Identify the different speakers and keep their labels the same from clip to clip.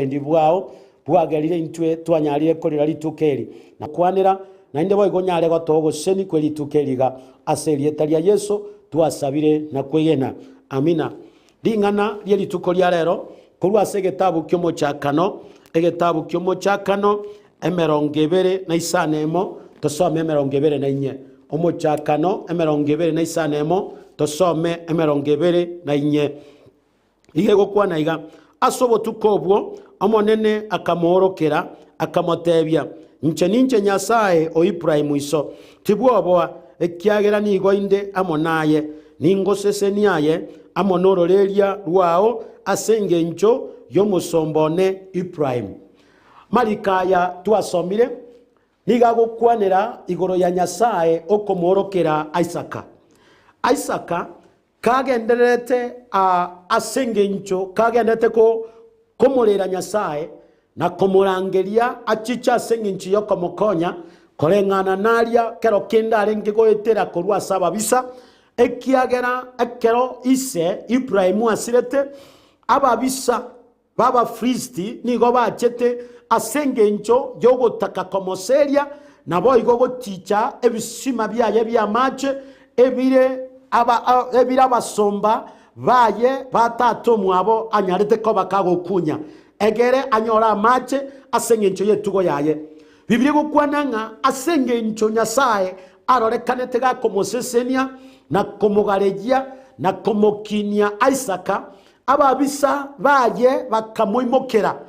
Speaker 1: ndibwao bwagerire intwe twanyarire korera litukeri na kwanira na inde boy gonyare gotogo seni kweli tukeriga aseli etalia Yesu twasabire na kwegena amina lingana lye lituko lya rero kurwa segetabu kyomo chakano egetabu kyomo chakano emerongevere na isanemo tosome emerongevere na inye omo chakano emerongevere na isanemo tosome emerongevere na inye lige gokwana iga asobo tukobwo amonene akamorokera akamotebya nche nyasaye o Ibrahim iso tibwobo ekyagera nigo inde amonaye ningoseseniaye amonororeria rwao asenge ncho yomusombone Ibrahim marikaya twasomire niga gukwanira igoro ya nyasaye okomorokera Isaka kagenderete asenge ncho kagenderete ko komorera nyasaye na komurangeria achicha asenge nchi yoko mokonya korengana naria kero kenda arenge goetera korwa saba bisa ekiagera ekero ise Ibrahimu asirete ababisa baba Fristi nigo bachete asenge ncho yogo takakomoseria na boy gogo ticha ebisima byaye byamache ebire abasomba baye batato mwabo anyarete ko bakagokunya egere anyora amache asenge ncho yetugo yaye bibiri gukwananga asenge ncho nyasaye arorekane tega komosesenia na komogaregia na komokinia Isaka ababisa baye bakamoimokera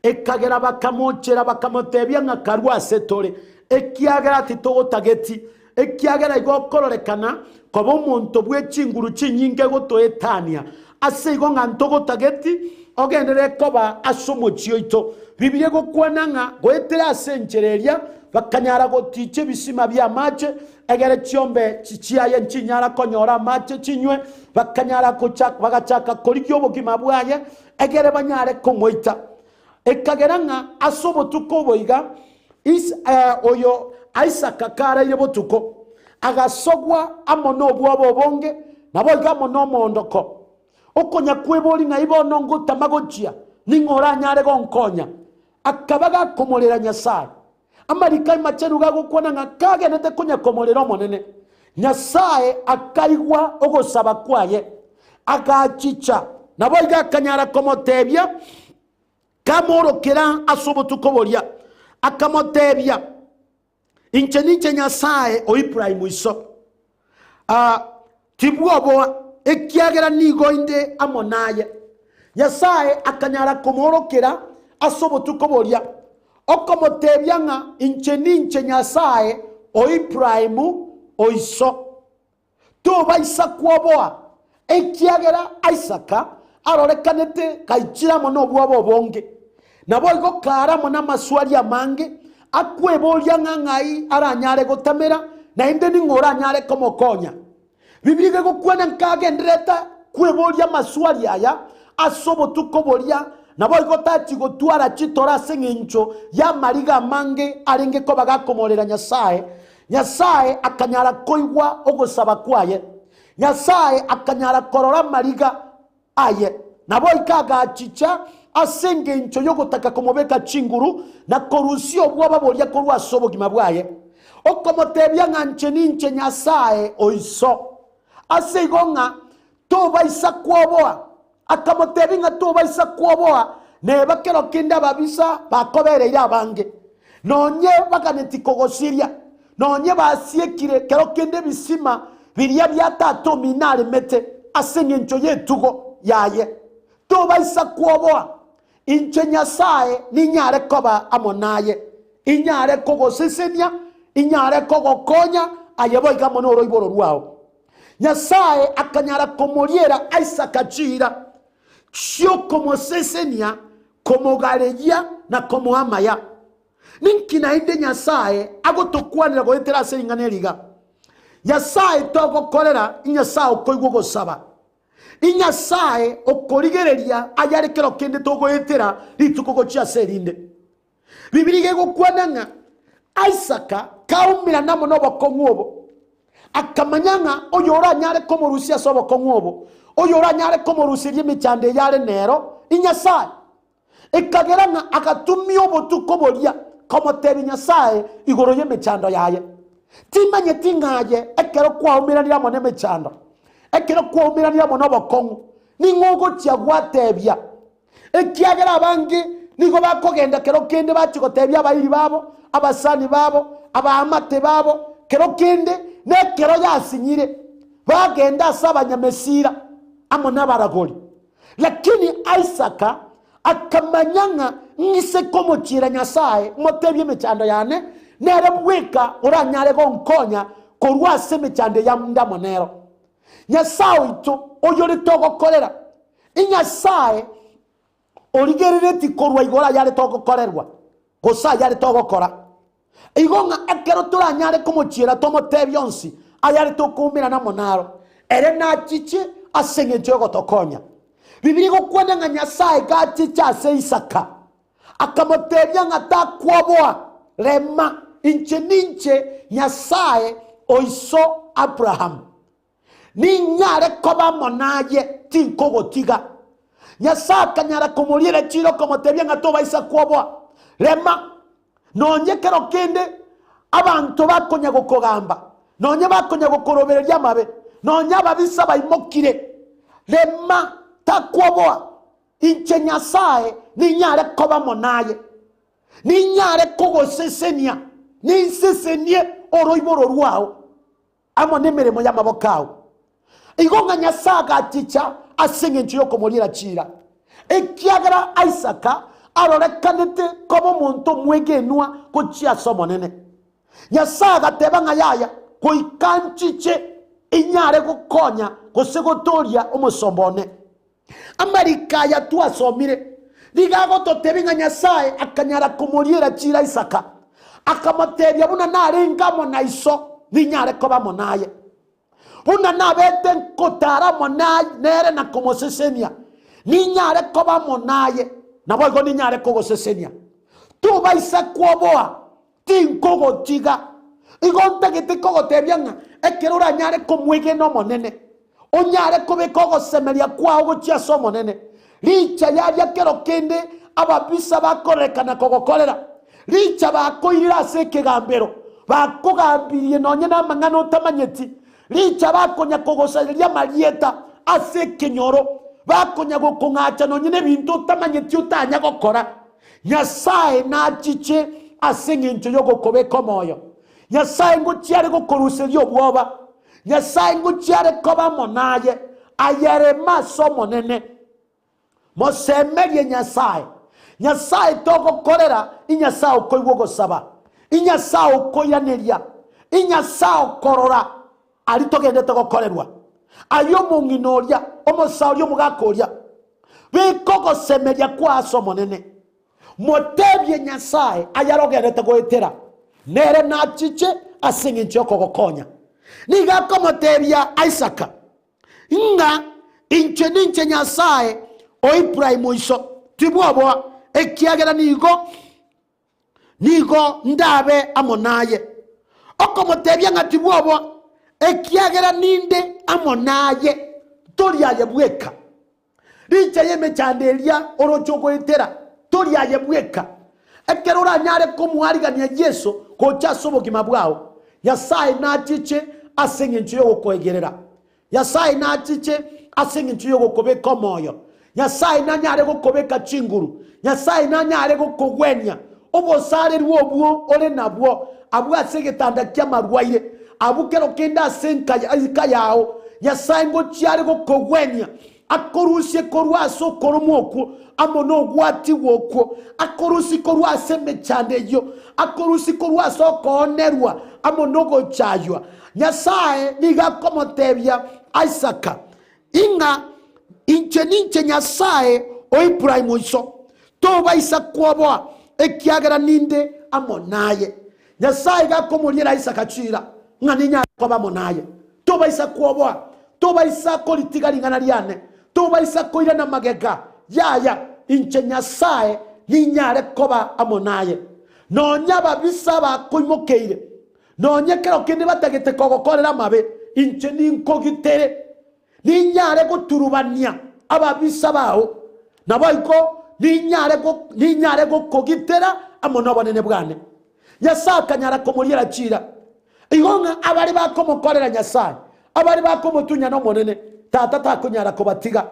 Speaker 1: ekagera bakamochera bakamotebya ngakarwa setore ekiagera titogo tageti ekiagera igokororekana kobo muntu bwechinguru chinyinge gotoetania ase igo ngantogo tageti ogendere koba asomochio ito bibiliye gokwananga goetera asenchereria bakanyara gotiche bisima bya mache egere chiombe chichiaye nchinyara konyora mache chinywe bakanyara kochaka bagachaka kolikyo bogima bwaye egere banyare komoita ekageranga asobo tukoboiga oyo Isaka kara yebotuko agasogwa amono obwabo bonge nabo igamo no mondoko okonya kweboli na ibono nguta magochia ningora nyare gonkonya akabaga komolera nyasaye amarika imacheru gago kwana ngakage nete konya komolera monene nyasaye akaigwa ogosaba kwaye agachicha nabo iga kanyara komotebya kamorokera asobotukobolia akamotebya inche nyasaye o Ibrahim iso tibwobo ekiagera nigo inde amonaye nyasaye akanyara komorokera asobotukobolia okomotebya nga inche nyasaye o Ibrahim o iso to baisa kwoboa ekiagera Isaka arorekanete kaichira mono bwabo bonge nabo igo karamo na maswali amange akwebolia ngai aranyare gotamera na inde ningora nyare komokonya biblige gokwana nkagendreta kwebolia maswali aya asobo tukobolia nabo igotati gotwara chitora sengencho ya mariga mange arenge ko bagakomorera nyasaye akanyara koigwa ogosaba kwaye nyasaye akanyara korora mariga aye nabo ikaga chicha asenge ncho yogotaka komobeka chinguru na korusio bwaba bolia korwa sobo gimabwaye okomotebya nche nyasaye oiso aseigonga toba isa kwoboa akamotebinga toba isa kwoboa neba kero kinda babisa bakobereire abange nonye bakaneti kogosiria nonye basiekire kero kinde bisima biria byatato minale mete asenge ncho yetugo yaye toba isa kwoboa inche nyasaye ninyare koba amonaye inyare kogosesenia inyare kogokonya ayebo igamono roiboro rwao nyasaye akanyara komoliera Isaka chira sio komosesenia komogaregia na komoamaya ninkina inde nyasaye agotokwanira goetera seringaneriga nyasaye togokorera inyasaye koigwo gosaba inyasaye okorigereria ayarekero kende togoetera lituko chia serinde bibirige gokwananga Isaka kaumira namo nobo kongobo akamanyanga oyora nyare komorusia sobo kongobo oyora nyare komorusirie michande yare nero inyasaye ekagera nga akatumia obutuko bolia komotebe Nyasaye igoro y'emechando yaye timanye tingaye ekero kwaumiranira mo n'emechando ekero kwaumiranira mo n'obokongu ningogo tiagwatebya ekiagera abangi nigo bakogenda kero kende bachigotebya abayiri babo abasani babo abaamate babo kero kende nekero yasinyire bagenda asaba nyamesira amo n'abaragoli lakini Isaka akamanyanga ngise komochira Nyasaye motebye emechando yane nere bweka uranyare gonkonya korwase emechando ya ndamonero Nyasaye ito oyore togokorera Nyasaye origerere tikorwa igora yare togokorerwa gosa yare togokora igonga ekero turanyare komochira tomotebye onsi ayare tokumira na monaro ere na chiche asenge jogo tokonya Bibiri gokwenda nga Nyasaye gachicha ase Isaka akamotebya nga takwoboa rema inche ninche Nyasaye oiso Abraham ninyare koba monaye tinkogotiga Nyasaye kanyara kumulire chiro komotebya nga toba isa kwoboa rema nonye kero kende abantu bakonya gukogamba nonye bakonya gukorobererya amabe nonye ababisa bayimokire rema takwoboa inche Nyasaye ninyare koba monaye ninyare kogosesenia ninsesenie oroiboro rwao amo nemeremo y'amabokawo igonga Nyasaye gaticha asenge nchiyo komolira chira ekiagara Isaka arorekanete kobo muntu mwegenwa kuchia somo nene Nyasaye gateba nga yaya kuikanchiche inyare gukonya kusegotoria umusombone Amerika ya tuasomire ligago totebinga Nyasaye akanyara kumulira chira Isaka akamotebya buna narenga mona iso ninyare koba monaye buna nabete nkotara monaye nere na komosesenia ninyare koba monaye nabogo ninyare kogosesenia tuba isa kwoboa tinkogo tiga igonta gite kogo tebyanga ekerura nyare komwege no monene onyare kobekogo semeria kwawo gochia so monene licha yaria kero kende ababisa bakorekana kogokorera licha bakoirira sekegambero bakogambirie nonye na mangano tamanyeti licha bakonya kogosaria marieta asekenyoro bakonya gokongacha nonye ne bintu tamanyeti utanya gokora Nyasaye na chiche asenge ncho yo gokobeka moyo Nyasaye ngochiare gokoruserio bwoba Nyasaye ngochiare koba monaye ayere maso monene mosemerie Nyasaye togo korera Nyasaye ukoiwo gosaba Nyasaye ukoyaneria Nyasaye korora alitogende togo korerwa ayo munginoria omosauri omugakoria bikogo semeria kwaso monene motebye Nyasaye ayarogende togo etera nere na chiche asinge nchoko gokonya niga komotebya Isaka nga inche ninche Nyasaye o Ibrahim iso tibwobo ekiagera nigo ndabe amonaye okomotebya nga tibwobo ekiagera ninde amonaye toriaye bweka richa yemechandelia orochoko etera toriaye bweka ekerora nyare komuharigania Yesu kocha sobo kimabwao Nyasaye na chiche asenge nchiyo gokwegerera Nyasaye na chiche asenge nchiyo gokobeka moyo Nyasaye na nyare gokobeka chinguru Nyasaye na nyare gokogwenya obosare rwobuo ole nabwo abu asegetanda kyamarwaire abu kero kenda senka yao Nyasaye ngo chiare gokogwenya akorusie korwaso koromoko amono gwati woko akorusi korwase mechandeyo akorusi korwaso konerwa amonogo chaywa Nyasaye niga komotebya Isaka inga inche ninche Nyasaye o Ibrahim iso toba Isakwoboa ekiagera ninde amonaye Nyasaye ga komulira Isaka chira nganinya koba monaye toba Isakwoboa toba Isako litigalingana liane toba Isako ira na magega yaya inche Nyasaye ninyare koba amonaye nonya babisa bakoimokeire nonye kero kende batagete kogokorera mabe inche ninkogitere ninyare guturubania ababisa bawo naboiko ninyare go kogitera amono bonene bwane Nyasaye kanyara komuriera chira igonga abari bakomukorera Nyasaye abari bakomutunya no monene tata takunyara kubatiga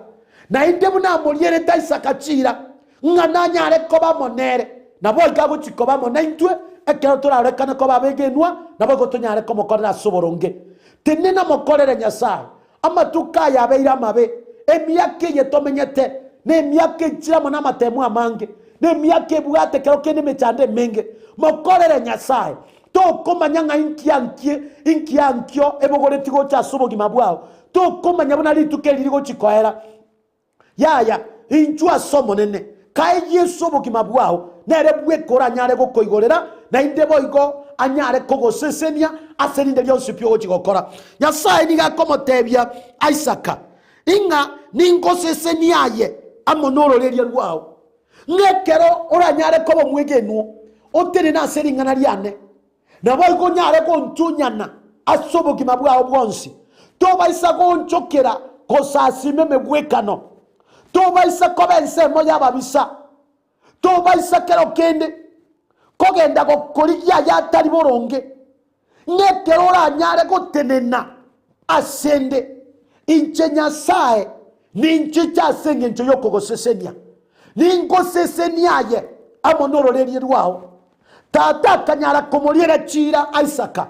Speaker 1: na inde buna muriere Isaka chira ngana nyare koba monere nabo igagukikoba monentwe ekero turarekana ko babegenwa nabo gotunyare komukorera soboronge tenena mukorera Nyasaye amatuka yabeira mabe emyake yetomenyete ne myake chira mona matemu amange ne myake bwate kero kene mechande menge mukorera Nyasaye to komanya nga inkiankio ebogore tigo cha sobo gimabwao to komanya buna lituke lirigo chikoera yaya inchua somo nene kai yeso bo gimabwao nere bwe kora nyare go koigorera na indebo igo anyare kogo sesenia aseninde byose pyo chigokora Nyasaye niga komotebya Isaka inga ningo sesenia ye amonoro leria rwao ngekero oranyare kobo mwegenu otere na seringana liane na boigo nyare ko ntunyana asobo gimabwao bwonsi to baisa go nchokera kosasime megwekano to baisa ko bense moya babisa to baisa kero kende kogenda go koriya ya tari boronge ngekero oranyare ko tenena asende inche Nyasaye ninchi chasenge ncho yoko sesenia ningo sesenia ye amonoro lerie rwao tata kanyara komoriera chira Isaka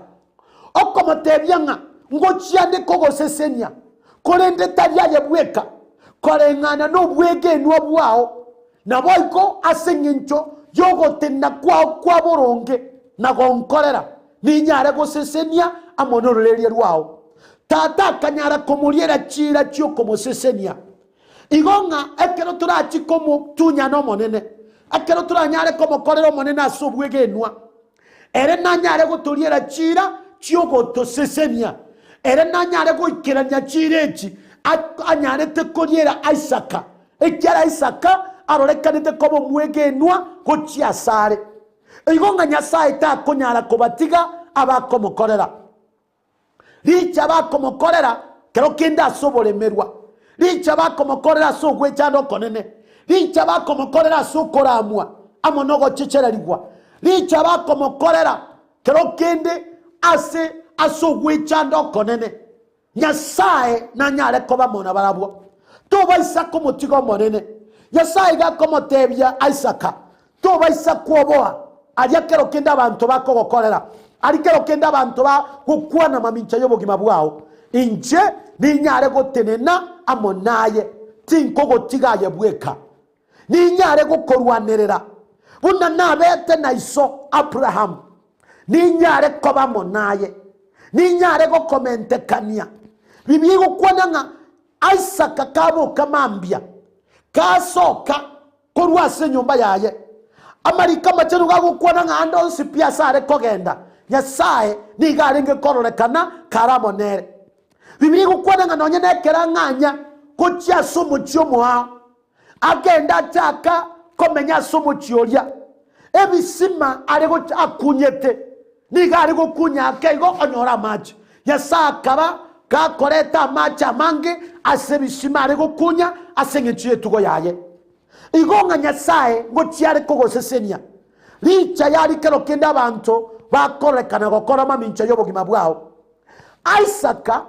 Speaker 1: okomotebyanga ngo chiande kogo sesenia korende taria ye bweka korengana no bwege no bwao na boiko asengincho yogo tenna kwa boronge na gonkorera ninyare go sesenia amonoro lerie rwao tata kanyara komoriera chira chio komo sesenia igonga ekero turachi komo tunya no monene akero turanyare komo korero monene asobwege nwa ere nanyare go turiera chira chiogo to sesenia ere nanyare go ikiranya chirechi anyare te koriera Isaka ekyara Isaka arorekanete komo mwege nwa go chiasare igonga Nyasaye ta konyara kobatiga abakomo korera richa bakomo korera kero kenda sobolemerwa richa bakomo korera so gwechando konene richa bakomo korera so koramwa amonogo chichererigwa richa bakomo korera kero kende ase aso gwechando konene Nyasaye na nyare koba mona barabwo to baisa komo tigo monene Nyasaye ga komo tebya Isaka to baisa kuoboa alia kero kenda abantu bakogo korera ali kero kenda abantu ba kukwana mamincha yobo gimabwao inje ni nyare go tenena amonaye tinkogo tigaye bweka ni nyare go korwanerera bunda nabete na iso Abraham ni nyare koba monaye ni nyare go komente kania bibi go kwananga Isaka kabo kamambia kasoka korwase nyumba yaye amarika machero gago kwananga ando sipia sare kogenda Nyasaye ni garenge kororekana karamonere bibi go kwananga nonye nekera nganya kuchia sumu chiomo ha agenda chaka komenya sumu chioria ebisima arego akunyete niga arego kunya kego onyora machi yasakaba ka koreta macha mange asebisima arego kunya asengechiye tugo yaye igonga Nyasaye ngo chiare kogo sesenia richa yari kero kenda bantu bakorekana gokora mamincha yobo gimabwao Isaka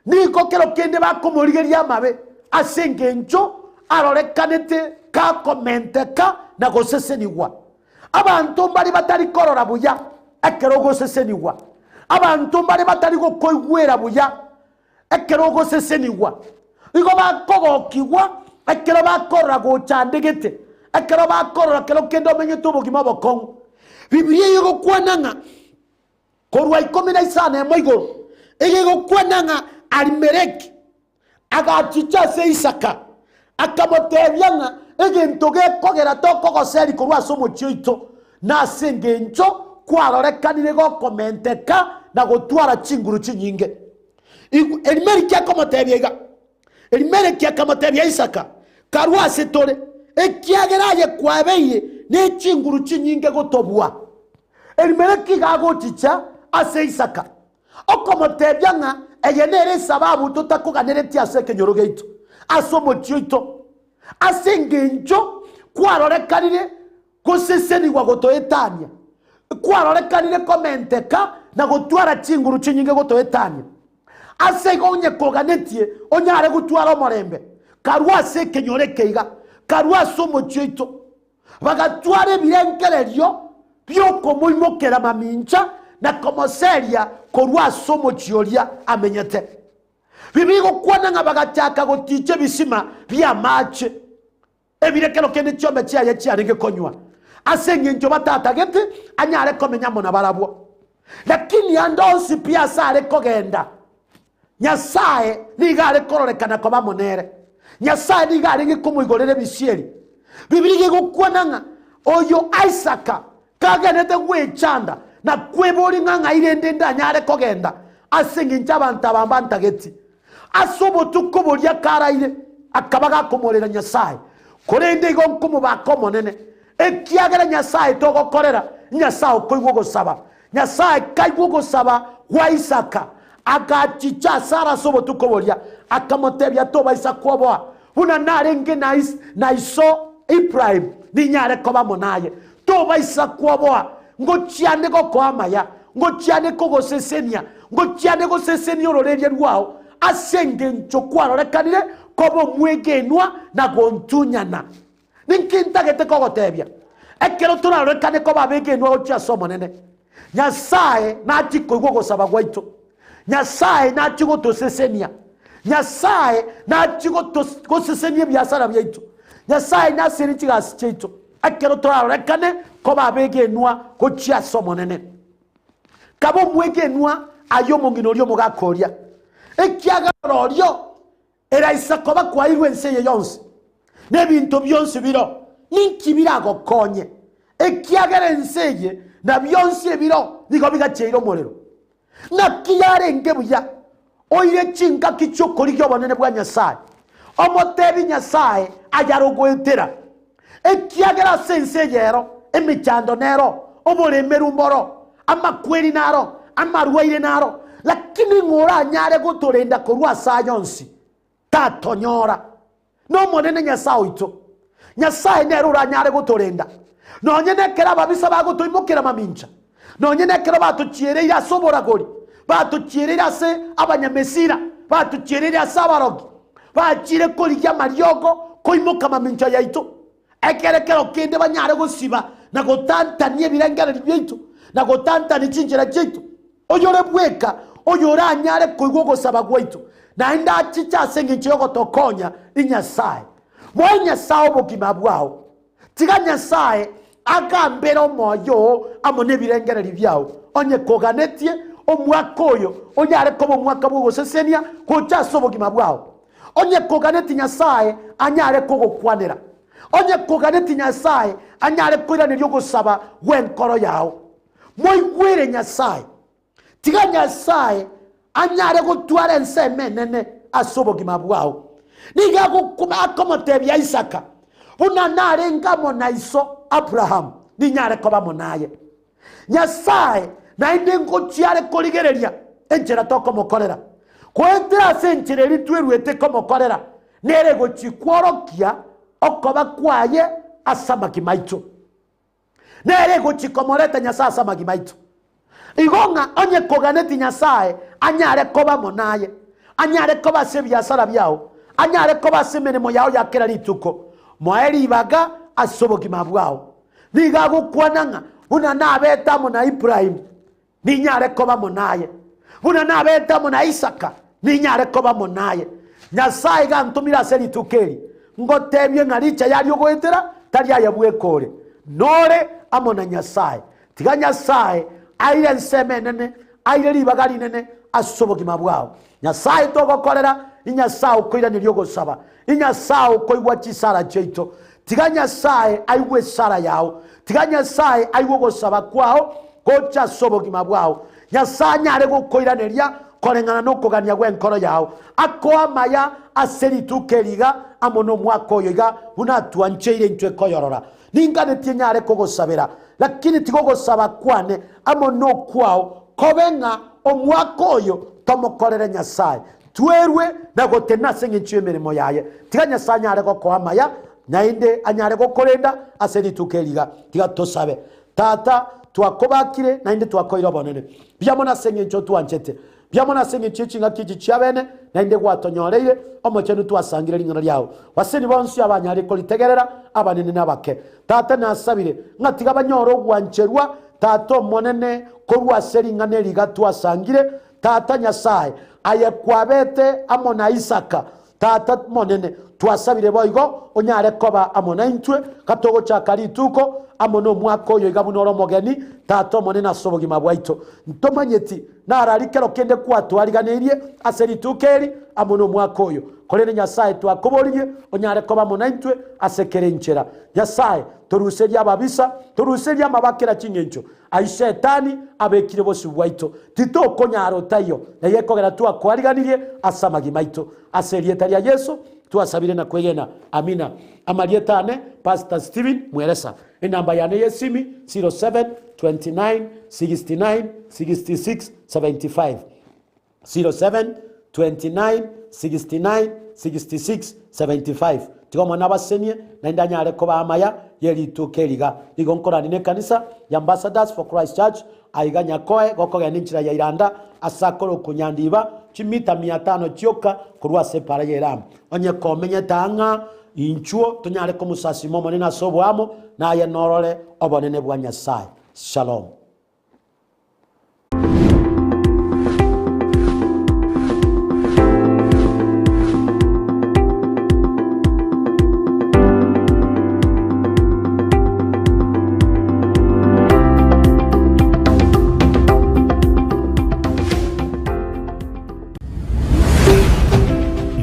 Speaker 1: niko kero kende bakomurigeria mabe asengencho arorekanete ka komenteka na goseseniwa abantu mbali batari korora buya ekero goseseniwa abantu mbali batari gokoigwera buya ekero goseseniwa igo bakogokiwa ekero bakorora gochandegete ekero bakorora kero kendo menyeto bugima bokong Biblia yigo kwananga korwa 15 moigo yigo kwananga Alimeleki agachicha se Isaka akamotebyanga egentoge kogera toko seri kurwa somo chito na sengencho kwarorekanire go komenteka na gotwara chinguru chinyinge Elimeleki akamotebyega Elimeleki akamotebya Isaka karwa setore ekiageraye kwabeye ne chinguru chinyinge gotobwa Elimeleki gagochicha ase Isaka okomotebyanga eyenere sababu tutakuganire tiase kenyorogeito asomo chito asengenjo Kwarorekanire guseseniwa gotoetania. Kwarorekanire komenteka na gutwara chinguru chinyinge gotoetania. Ase gonye koganetie onyare gutwara omorembe. Karwa se kenyore keiga. Karwa somo chito. Bagatware birenkererio byoko muimokera mamincha na komoseria korwa somo chioria amenyete. Bibigo kwana nga bagachaka gotiche bisima bya mache. Ebirekero kende chombe chiaye chiarenge konywa. Asenge njo batata gete anyare komenya mona barabwo. Lakini andonsi pia sare kogenda. Nyasaye nigare kororekana koba monere. Nyasaye nigare ngikumuigorere bisieri. Bibiri gukwana nga oyo Isaka kagenete gwechanda na kwebori nga irende ndanyare kogenda. Asenge njabanta bambanta geti. Asobo tukoboria karaire akabaga komorera Nyasaye. Korende go nkumu bakomonene. Ekiagera Nyasaye togo korera Nyasaye koigwo gosaba. Nyasaye kaigwo gosaba wa Isaka. Agachicha Sara sobo tukoboria akamotebya toba Isaka oboa. Una narenge na iso Ibrahim ni nyare koba monaye. Toba Isaka oboa. Ngochiane go kwamaya. Ngochiane ko gosesenia. Ngochiane go sesenia ororerie rwao. Asenge nchokwaro rekanire kobo mwegenwa na gontunyana. Ninkinta gete kogotebya. Ekero turarekane koba begenwa ochia somo nene. Nyasaye na chiko gosaba gwaito. Nyasaye na chiko tosesenia. Nyasaye na chiko tosesenia byasara byaitu. Nyasaye na serinchi gasiteito. Ekero turarekane koba begenwa ochia somo nene. Kabo mwegenwa ayo monginorio mugakoria. Ekiaga rorio era Isakoba kwa irwe nseye yonse nebintu byonse biro ninkibirago konye ekiaga nseye na byonse biro nigo bigacheiro morero na kiyarenge buya oire chinga kichokori kyo bonene bwa Nyasaye omotebi Nyasaye ajarogwetera ekiaga sense yero emichando nero oboremeru mboro amakweri naro amarwaire naro lakini ngora nyare gotorenda korwa sayonsi tatonyora no monene Nyasaye ito Nyasaye nero nyare gotorenda no nyene kera babisa bagotoimokera mamincha no nyene kera batuchierera soboragori batuchierera se abanyamesira batuchierera sabarogi bachire kolijya maryogo koimoka mamincha yaito ekerekero kende banyare gosiba na gotantanie birengere byito na gotantani chinjira cyito oyore bweka oyora anyare koigwo gosaba gwaitu na enda chicha senge chyogo tokonya Nyasaye mwa Nyasaye obugima bwao tiga Nyasaye agambera moyo amone birengere byao onye koganetie omwaka oyo onyare kobo mwaka bwo gosesenia kocha sobugima bwao onye koganeti Nyasaye anyare kogo kwanera onye koganeti Nyasaye anyare koirane ryo gosaba wenkoro yao moigwire Nyasaye tiga Nyasaye anyare gutwara nseme nene asobogima bwao niga gukuma akomotebya Isaka una narenga mona iso Abraham ni nyare koba monaye Nyasaye na inde ngochiare koligereria enjera toko mokorera kwetera senchire litwerwete komokorera nere gochikworokia okoba kwaye asamaki maito nere gochikomoreta Nyasaye asamaki maito igonga onye koganeti Nyasaye anyare koba monaye anyare koba sebyasara byao anyare koba semenemo yao yakera lituko moeri baga asobogima bwao niga gukwananga una nabeta mona Ibrahim ni nyare koba monaye una nabeta mona Isaka ni nyare koba monaye Nyasaye gantumira selitukeri ngotebye ngaricha yali ogwetera tali ayabwekore nore amona Nyasaye tiga Nyasaye aire nsemenene aire libagali nene asobogima bwao Nyasaye togokorera Nyasaye ukoira niryo gosaba Nyasaye ukoigwa chisara cheito tiga Nyasaye aiwe sara yao tiga Nyasaye aiwe gosaba kwao kocha sobogima bwao Nyasaye nyare gukoira neria korengana no kogania gwenkoro yao akoa maya aserituke amono mwako yoga unatua ncheire ntwe koyorora ningane tinyare kogosabera lakini tigogosaba kwane amono kwao kobenga omwako yo tomokorere Nyasaye twerwe na gotena senge nchwe mirimo yaye tiga Nyasaye nyare ko kwamaya nainde anyare gokorenda ase rituko eriga tiga tosabe tata twakobakire nainde twakoira bonene biamona sengencho twanchete biamona sengencho chinga kiji chiabene nainde gwatonyoreire omochenu twasangire ringana ryao waseni bonsi abanyare kolitegerera abanene nabake tata nasabire ngatiga banyoro gwancherwa tata monene korwa seringana eriga twasangire tata nyasaye ayekwabete amona Isaka tata monene twasabire boigo onyare koba amona intwe katogo chakari tuko amono mwako yo igabunoro mogeni tata monene asobogi mabwaito ntomanyeti nararikero kende kwatwariganirie aseri tukeri amono mwako yo kolene nyasaye twakoboriye onyare koba amona intwe asekerenchera nyasaye toruseria babisa toruseria mabakera chingencho aishetani abekire bose bwaito tito konyaro tayo nayekogera twakwariganirie asamagi maito aserieta ya Yesu tuasabire na kwegena amina amalietane Pastor Steven Mweresa inamba yane yesimi 07 29 69 66 75 07 29 69 66 75 tigo mwana basenie na ndanyare ko bamaya yeri tukeriga nigo nkorani ne kanisa ya Ambassadors for Christ Church aiganya koe goko ya ninchira ya Iranda asakoro kunyandiba chimita 500 chioka kurwa separa yeram onye komenye tanga inchuo tunyare ko musasi momo na sobwamo na ya norole obonene bwa Nyasaye. Shalom.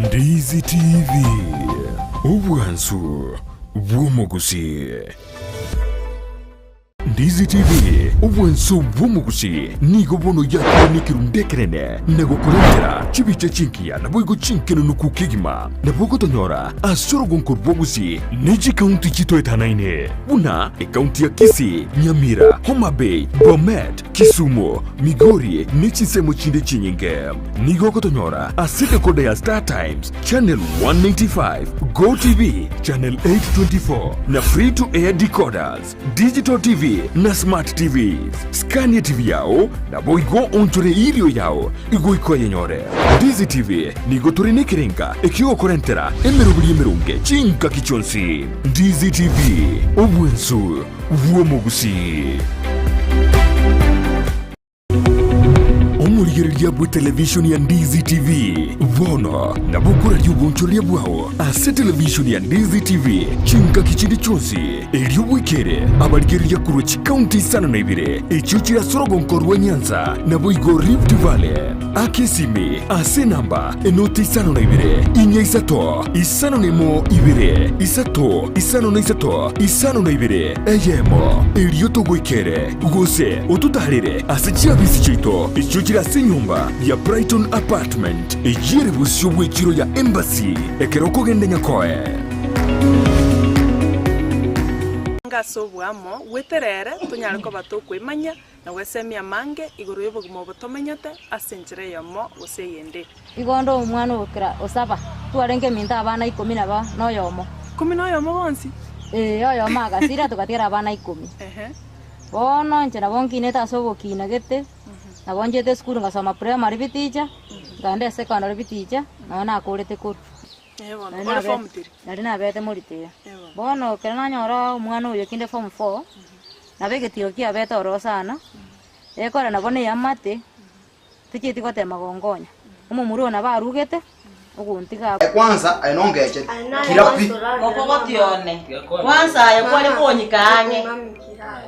Speaker 2: Ndizi TV Ubwansu Bwumugusi. Ndizi TV Ubwansu Bwumugusi nigo bono ya nikirundekerene nego kurendera chibiche chinkia na boigo chinkeno nukukigima na bogo tonyora asoro gonkor bwogusi neji county chito etanaine buna county ya Kisii, Nyamira, Homa Bay, Bomet, Kisumu, Migori nechi semo chinde chinyinge nigo kotonyora aside kode ya Star Times channel 195 Go TV channel 824 na free to air decoders digital TV na smart TVs Scania TV yao na boigo onchore irio yao igo ikoye nyore Ndizi TV nigo turine kirenga ekio korentera emerunge chinka kichonsi Ndizi TV Ubwensu Bwomugusi. Omurigereria bwe television ya Ndizi TV vono na bukura ryubunchoria bwao ase television ya Ndizi TV chinka kichindi chonsi elio bwikere abarigereria kurochi county sana na ibire echuchira sorogonkorwa Nyanza na boigo Rift Valley akesimi ase namba enoti sana na ibire inya isano nemo ibire isano na ibire eyemo elio togwikere gose otutarire ase chiabisi chito echuchira nyumba ya Brighton apartment ejire busyo bwekiro ya embassy ekeroko gende nyakoe
Speaker 3: ngasobwamo weterere tunyare ko batokwimanya na wesemia mange iguru yobugimo botomenyete asenjire yamo useyende
Speaker 4: igondo umwana ukira osaba tuarenge minta abana 10 no yomo
Speaker 3: 10 no yomo bonsi
Speaker 4: yo magasira tukatira abana 10 bono nchera bonkine tasobokina gete nabonjete skuru ngasoma primary biticha ngande secondary biticha naona akorete kuru
Speaker 3: bono form 3
Speaker 4: nari nabete muritira bono kana nyora umwana uyo kinde form 4 nabegetiro kia bete oro sana ekora nabone yamate tikiti kote magongonya umumuru na barugete uguntiga
Speaker 5: kwanza ainongeche kirapi
Speaker 6: gokogotione kwanza yakwale konyikanye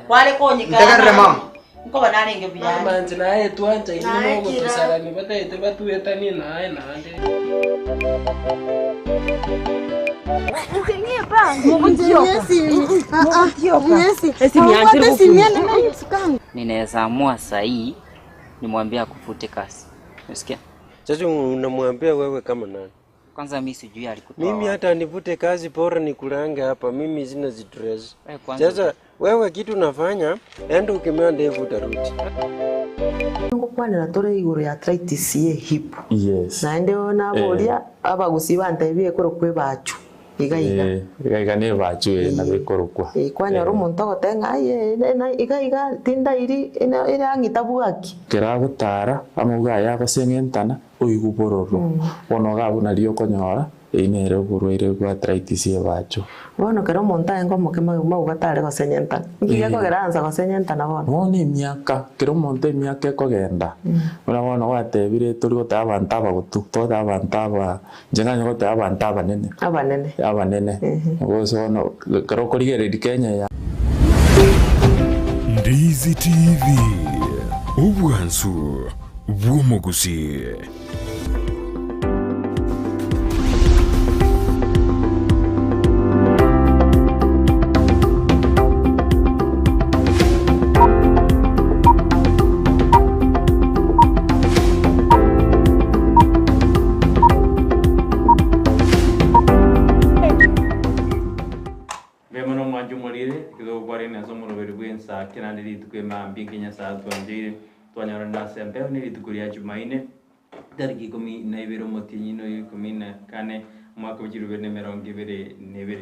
Speaker 6: kwale konyikanye
Speaker 5: ntegerere mama
Speaker 6: nko banarenge bya
Speaker 7: manzi naye twanja inimo gutusarani batete batuetani naye nande
Speaker 4: Ngiye pango
Speaker 8: ninaweza amua sahi nimwambia kufute kazi. Unasikia?
Speaker 9: Sasa unamwambia wewe kama nani?
Speaker 8: Kwanza mimi sijui alikutoa.
Speaker 9: Mimi hata nivute kazi bora nikulange hapa, mimi sina stress. Sasa wewe kitu unafanya, enda ukimea ndevu utarudi.
Speaker 10: Ngokwana natore iguru ya arthritis ye hip.
Speaker 9: Yes.
Speaker 10: Na ndio na bolia abagusi bantebie koro kwe bacu.
Speaker 11: iga ne bachu na bekorukwa
Speaker 10: kwanyora umuntu gotenga aye iga tinda iri ira ngitabuaki
Speaker 11: kera gutara amuga ya basengentana oigubororo ono gabuna rio konyora inere burwire gwa arthritis ye bachu
Speaker 10: bono kera umuntu ayengo mukema mau gatare gosenyentana ngiye kogeranza gosenyentana bono
Speaker 11: ni miaka kera umuntu miaka kogenda urabona watebire turi gota abantu abagutu toda abantu aba njenganya gota abantu abanene boso no kero korigere Kenya ya
Speaker 2: Ndizi TV ubwansu bw'umuguzi.
Speaker 12: Ensakia nili tukema mbinginya saa tuanjire twanyora na sembe nili tukuria Jumaine tariki 12 motinyino 14 mwaka wa 2022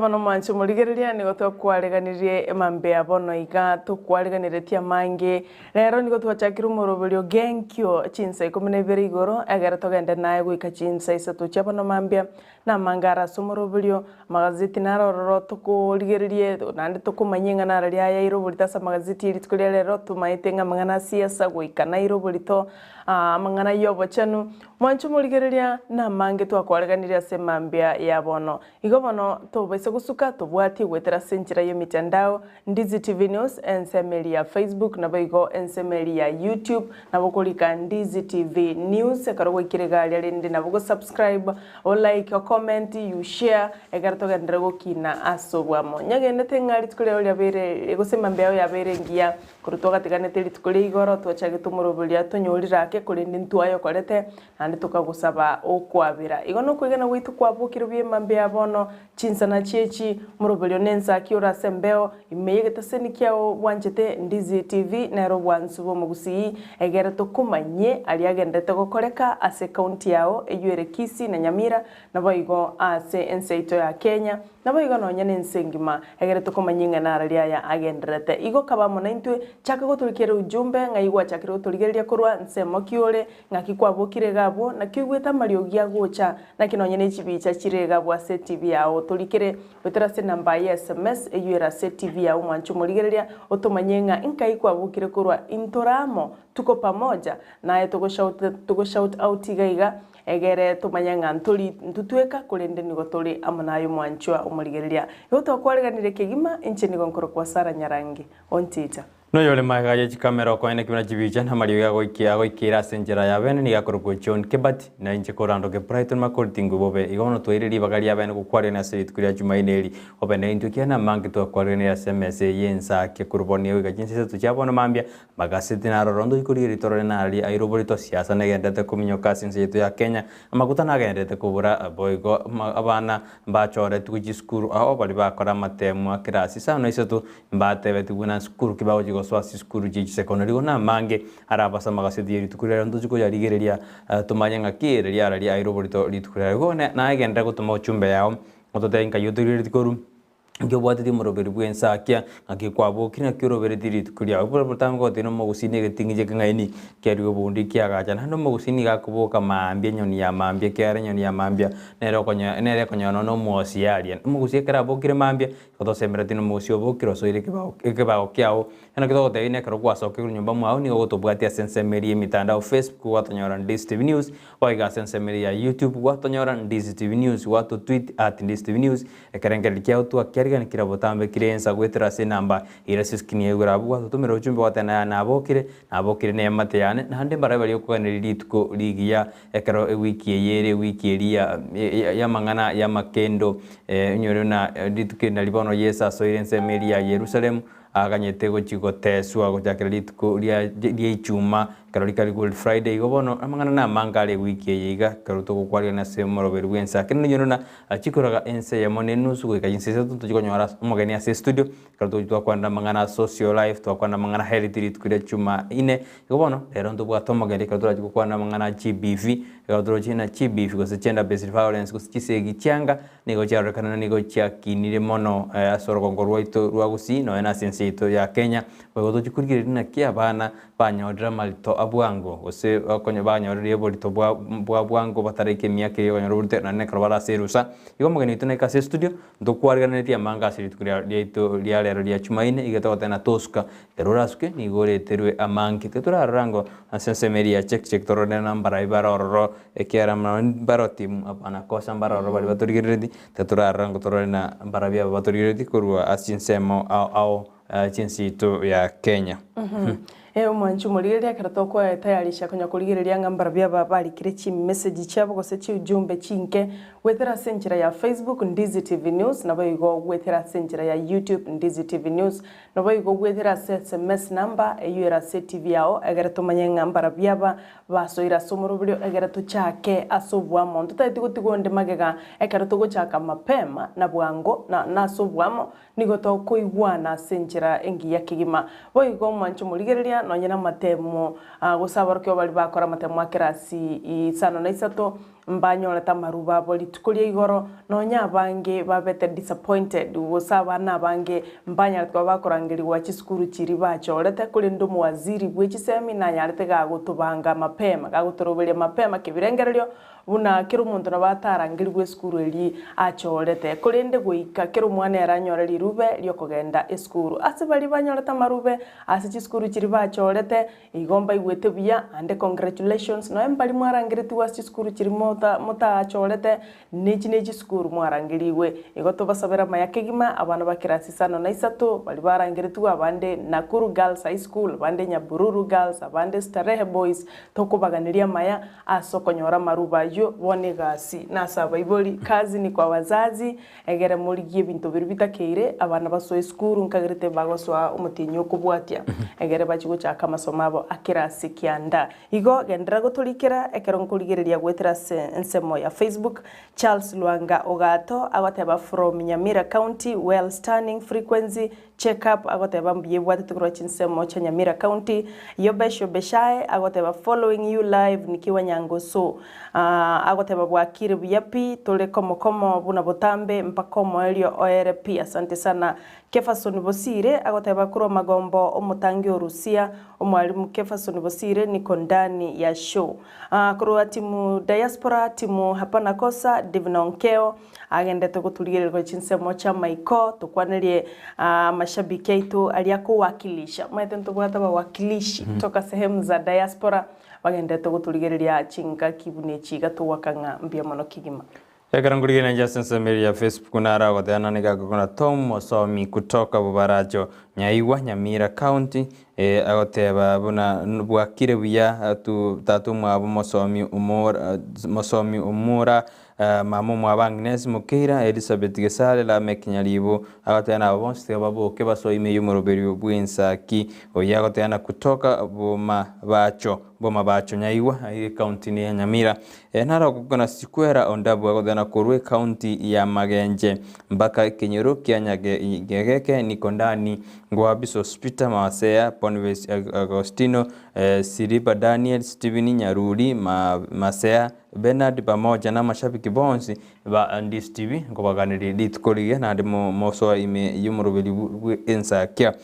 Speaker 3: bono mancho murigereria nigo twakwareganirie mambe abono iga tukwareganiretia mange rero nigo twachakira umuroberio genkyo chinsa 12 igoro egera togende naye gwika chinsa isatu chia bono mambe na mangara sumuroberio magazeti narororo tukurigererie nandi tukumanyenga nararia ya iroborita sa magazeti iri tukuria rero tumaitenga mangana siasa gwika na iroborito mangana yobo chanu mancho murigereria na mange twakwareganiria se mambe ya bono igo bono bese gusuka tubwati gwetera senjira yo mitandao Ndizi TV News ensemeli ya Facebook na boigo ensemeli ya YouTube na bokulika Ndizi TV News karogwe kirega rindi na bogo subscribe o like o comment you share egarto gendera gukina asobwamo nyagende tengari tukule oli abere egosema mbeo ya bere ngia kurutoga tigane teri tukule igoro twachage tumurobulia tonyorirake kulindi ntuayo korete andi tukagusaba okwabira igono kwigana gwitu kwabukiro bye mambe abono chinsa na chechi murobelio Ensakia ora sembeo imeyegeta senikiao wanjete Ndizi TV na ero bwansubo mugusi egera tokumanye aliagendete gokoreka ase county yao eyuere Kisii na Nyamira na boigo ase enseito ya Kenya na boigo nonya nensengima egera tokumanye na aralia ya agenderete igo kabamo na intwe chaka goturikere ujumbe ngaigwa chakire gotorigeria kurwa nsemo kiore ngakikwabukire gabo na kigweta mariogia gocha na kinonye ne chibicha chirega bwa ase TV yao tolikere weterase namba ya SMS eyuera se TV ya umwanchu murigereria otomanyenga inkai kwabukire kurwa intoramo tuko pamoja naye tugo shout out igaiga egere tumanyanga ntutweka kurende nigo turi amunayo mwanchwa umurigereria yoto kwareganire kigima inche nigo nkoro kwa Sara Nyarangi Ontita
Speaker 12: no yole magaje chikamera ko ene kibina chibicha na mario ya goikira senjera ya bene ni gakoroko John Kebati na inche korando ke Brighton Makori tingu bobe igono twereri bagari ya bene kukware na serit kuria Jumaineri obene into kiana mangi to kware ne SMS Ensakia kurboni yo gajinse tu chabona mambia magaseti na rondo ikuri ritore na ali airoborito siasa na gendete kuminyoka sinse yetu ya Kenya amakutana gendete kubura boigo abana mbachore tuji skuru aho bali bakora matemu akirasi sana isetu mbate betu buna skuru kibao swasi skuru jiji secondary gona mange arabasa magaseti yeri tukurira ndujuko yarigereria tumanyanga kireria ari airoborito litukurira gone na agenda gutuma uchumbe yao ototenga yudurire tikoru ngyo bwatiti muroberi Ensakia ngakikwabo kina kiroberi dirit kuria ubura butango tino mogusini getingije kangaini kyarigo bundi kyagacha hano mogusini gakuboka mambye nyoni ya mambye kyara nyoni ya mambye nero konya no mosi alien mogusi kera bokire mambye koto semera tino mosi obokiro so ile kebao kyao hano kidogo teine kero kwaso kiro nyumba mwao ni goto bwati asensemeri mitandao Facebook watonyora Ndizi TV News waiga asensemeri ya YouTube watonyora Ndizi TV News watu tweet @Ndizi TV News ekerengeli kyao tu ni kira botambe kirensa gwetera se namba ira siskini egurabu wa tumira uchumbe watana na abokire ne mate yane na hande bara bari okuganira lituko ligia ekero wiki yere wiki eria ya mangana ya makendo nyoro na lituke na libono yesa so irense meria Yerusalem aganyete gochiko teswa gojakira lituko lia ichuma karolika Good Friday gobono amangana na mangale wiki yiga karuto kwali na semoro beru Ensakia kinyo na chikoraga ense ya monenu sugo kajinse tuko nyora umugeni ase studio karuto twakwanda mangana social life twakwanda mangana heritage tukire chuma ine gobono rero ndo bwa tomogeri karuto kwanda mangana GBV igatoro china chibi gose gender based violence gose chisegi chianga nigo chiarekana nigo chiakinire mono asorogongo rwaito rwagusi no ena sensito ya Kenya bogo chikurigire na kia bana banyorera malito abwango gose akonyo banyorera bolito bwa bwango batareke miake yo nyorute na nekrobara serusa igo mugeni tuna ka studio ndokwarganiria manga siritu ria lero ria chumaine igatoka na toska terurasuke nigore terwe amanki teturarango asensemeria check torone nambara ibaroro ekiara barotim apana kosa baroro bali baturigiredi teturarango torone na barabia baturigiredi kurwa asinsemo au chinsito ya Kenya.
Speaker 3: Mwanchu murigeria karato kwa tayarisha konya kurigeria ngambara bya babali kirechi message chabo gose chi ujumbe chinke wethera senjira ya Facebook Ndizi TV News na bayigo wethera senjira ya YouTube Ndizi TV News na bayigo wethera SMS number eyura TV yao agarato manye ngambara byaba basoira somurubyo agarato chake asobwamo tutayitigugonde magega ekarato go chaka mapema na bwango na nasobwamo nigoto koigwana senjira engi ya kigima bayigo mwanchu murigeria nonyena matemo gusabaruke bali bakora matemo akirasi isano na isato mbanyora tamaruba boli tukulia igoro nonya bange babete disappointed gusaba na bange mbanya twa bakorangiri wa chiskuru chiri bachorete kuri ndumu waziri bwechi semina yarete gagutubanga mapema gagutorobele mapema kibirengerero buna kiru muntu na batarangiri bwe skuru eri achorete kuri nde guika kiru mwana yaranyoreri rube ryo kugenda eskuru asibali banyoreta marube asichi skuru chiri bachorete igomba igwete biya ande congratulations no embali mwarangiri tuwa skuru chiri muta achorete neji skuru mwarangiriwe igoto basabera mayakegima abana bakirasi sano na isatu bali barangiri tuwa abande Nakuru Girls High School abande Nyabururu Girls abande Starehe Boys tokubaganiria maya asokonyora maruba yo bone gasi nasaba iboli kazi ni kwa wazazi egere muri bintu biri bitakeire abana basoye skuru nkagerete bagoswa umutinyo kubwatia egere bachigo chaka masomabo akirasi kianda igo gendera gotulikira ekero nkurigereria gwetera ensemo ya Facebook Charles Luanga Ogato agoteba from Nyamira County well stunning frequency check up agoteba mbiye bwate tukro chinsemo cha Nyamira County Yobesho Beshae agoteba following you live nikiwa Nyangoso agoteba bwakire buyapi tole komo buna botambe mpakomo elio ORP asante sana Kefason Bosire agoteba kuro magombo omutangi orusia omwalimu Kefason Bosire niko ndani ya show kuro timu diaspora timu hapana kosa Divinonkeo agende tukutuligere kwa chinsemo cha Maiko tukwanelie mashabiki yetu aliyako wakilisha maite ntubwata wakilishi toka sehemu za diaspora bagende tukutuligereria chinga kibune chiga tuwakanga mbia mono kigima
Speaker 12: yakarangurige na Justin Media Facebook nara wathana niga kuna Tom Mosomi kutoka Bubarajo Nyaiwa Nyamira County agoteba buna bwakire buya tatu mwabo Mosomi umura mamu mwa Agnes Mukira Elizabeth Gesale la mekinyalibo agotena abonste baboke basoime yumuroberi bwensaki oyagotena kutoka boma bacho Nyaiwa county ni Nyamira nara kugona sikwera ondabu agotena kurwe county ya Magenje mpaka Kenyero kianyage gegeke niko ndani ngwabiso hospital Mawasea Ponves Agostino Siriba Daniel Steven Nyaruri Masea Bernard pamoja na mashabiki bonsi ba Ndizi TV ngobaganiri litkolige na ndimo moso ime yumurubeli Ensakia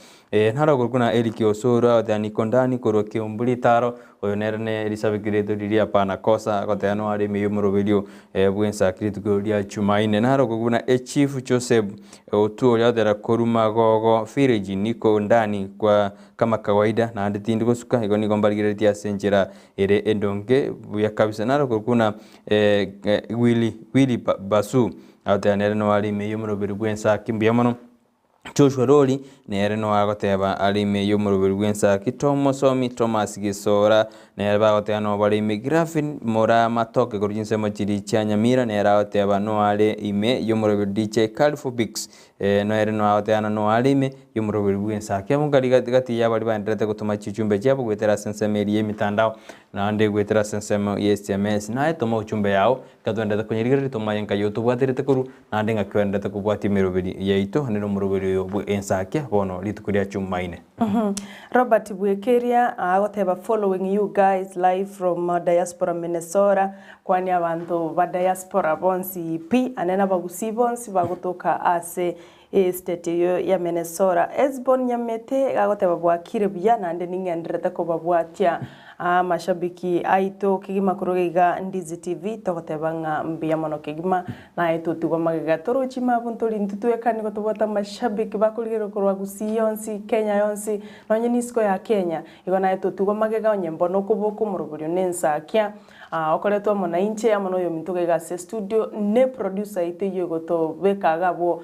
Speaker 12: ntara gukuna Eliki Osoro thani kondani koroke umbulitaro oyonerne risabikire diria pana kosa gotano ari me yumurubeli Ensakia tugoria chumaine ntara gukuna Chief Joseph otu yadera koruma gogo Firiji niko ndani kwa kama kawaida na nditindi gusuka igoni gombarigire tia senjera ere endonge buya kabisa ntara gukuna Willy Basu atanere no ali me yumurubeli Ensakia mbiamono Joshua Roli nere no agoteba ali me yumurubeli Ensakia Tomosomi Thomas Gisora nere bagoteba no bali me Grafin Mora matoke gorjinse machiri cha Nyamira nere agoteba no ale ime yumurubeli DJ Calfobix no no agoteba no ali me yumurubeli Ensakia mungari gati ya bali bandrete gutuma chichumbe chabo gwetera sensemeri mitandao na ande gwetera sensemo SMS na etoma uchumbe yao katondeta kunyirigiri toma yanka YouTube atirete kuru na ande ngakwendeta kubwati mirubeli yaito hanero murubeli Ensakia bono litukuria chumaine
Speaker 3: Robert Bwekeria agoteba following you guys live from diaspora Minnesota kwani abantu ba diaspora bonsi pi anena bagusi bonsi bagutuka ase state ya Minnesota. Esbon Nyamete agoteba bwakire buya nande ningenderete ko babwatia mashabiki aito kigima kurugiga Ndizi TV togotebanga mbia mono kigima na aito tugo magiga torochi mabuntoli ntutwekani gotobota mashabiki bakurigero kurwa gusi yonsi Kenya yonsi nonye nisko ya Kenya igona aito tugo magiga onyembo no kuboku murubulyo Ensakia okoretwa mona inche amono yo mintugega se studio ne producer ite yo goto bekaga bo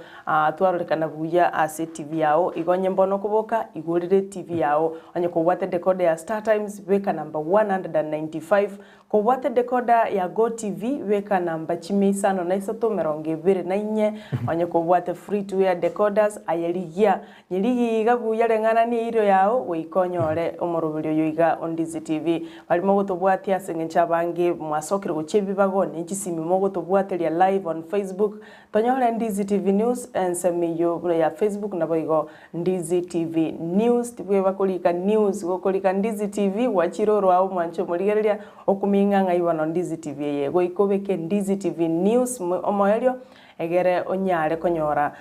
Speaker 3: twarorekana buya ase TV yao igonye mbono kuboka igurire TV yao onye kubwate decoder ya Star Times beka number 195 kubwate decoder ya Go TV beka number chimisano na isato meronge bere na inye onye kubwate free to air decoders ayeligia nyirigi gabu yarengana ni iro yao weikonyore omorobelyo yoiga on Ndizi TV balimo gotobwati asengencha bange mwasokere gochebi bagone ngisimi mogo tobwatelia live on Facebook tonyore Ndizi TV News and semiyo ya Facebook na boigo Ndizi TV News tibwe bakolika news gokolika Ndizi TV wachiroro au mwancho murigereria okuminga ngaiwa Ndizi TV yego ikobeke Ndizi TV News omoyerio egere onyare konyora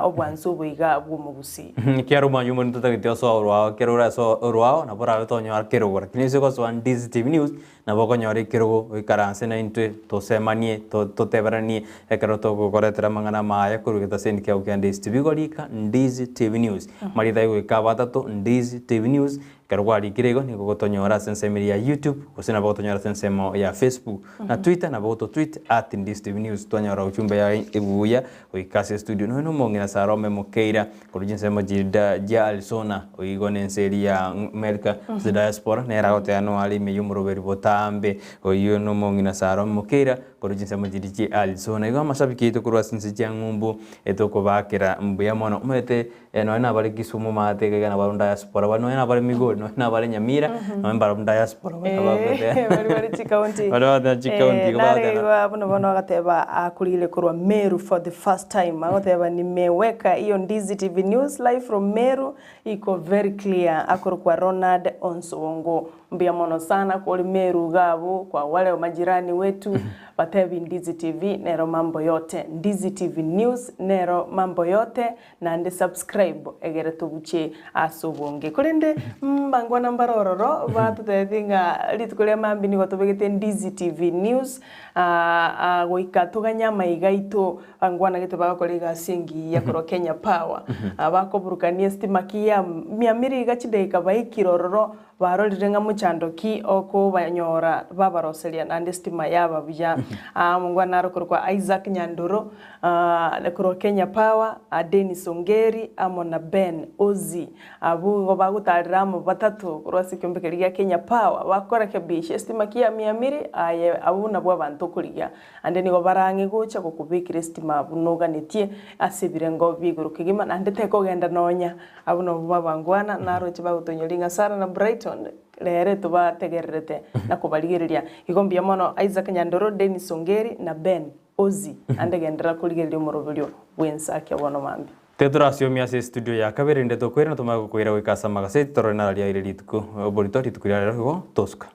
Speaker 3: obwansu buiga bwumugusi
Speaker 12: kiaro manyu mun tutagitio so rwao kerura so rwao na bora tonyora kerugora kinise ko so Ndizi TV News na boko nyori kirugo ikaranse na inte to semanie to teberani ekero to gokoretera mangana maya kurugita sendi kya ukya Ndizi TV golika Ndizi TV News mari dai ikabata to Ndizi TV News karwari kirego ni gogotonyora sensemi ya YouTube usina bogotonyora sensemo ya Facebook na Twitter na bogoto tweet @Ndizi TV News tonyora uchumbe ya ebuya oikase studio no mongina sarome mokeira kurujensemo jida ja Arizona oigonenseri ya America the diaspora nera goteano ali meyumuroberi botambe oyo no mongina sarome mokeira kurujensemo jidi Arizona igo mashabiki ito kurwa sinsi ya ngumbu etoko bakira mbuya mono umete no na bari Kisumu mate gana bari diaspora bano na bari Migori no na bari Nyamira no bari diaspora
Speaker 3: bari chikaunti
Speaker 12: bari chikaunti
Speaker 3: bono agateba akulile kurwa Meru for the first time agateba nimeweka hiyo Ndizi TV News live from Meru iko very clear akorwa Ronald Onsongo mbia mono sana kwa Meru gabu kwa wale majirani wetu batebi Ndizi TV nero mambo yote Ndizi TV News nero mambo yote na ndi subscribe egere tubuche asobonge kurende mbangwa nambarororo batu tethinga litukule mambi ni gotobegete Ndizi TV News goika tuganya maigaito angwana gete bagakoriga singi ya koro Kenya Power abakoburukanie stimakia miamiri gachideika baikirororo barorirenga muchandoki oko banyora babaroselia nande stima yaba bya mungwana arokorwa Isaac Nyanduro koro Kenya Power Dennis Ongeri amona Ben Ozi abu bagutariramu batatu kurwasi kyombekeria Kenya Power bakora kebishe stima kia miamiri aye abuna bwa bantu kuriya ande nigo barange gocha kokubikira stima bunoganetie asibirengo biguru kigima nande teko genda nonya abuno babangwana naroche bagutonyoringa sara na Brighton lere tubategererete na kubaligereria igombia mono Isaac Nyandoro Dennis Ongeri na Ben Ozi ande gendera kuligereria morobelyo Ensakia wono mambi
Speaker 12: teturasio miase studio ya kabere ndeto kwera tumago kwera wikasa magase torena ali aire lituko bonito litukuria lero toska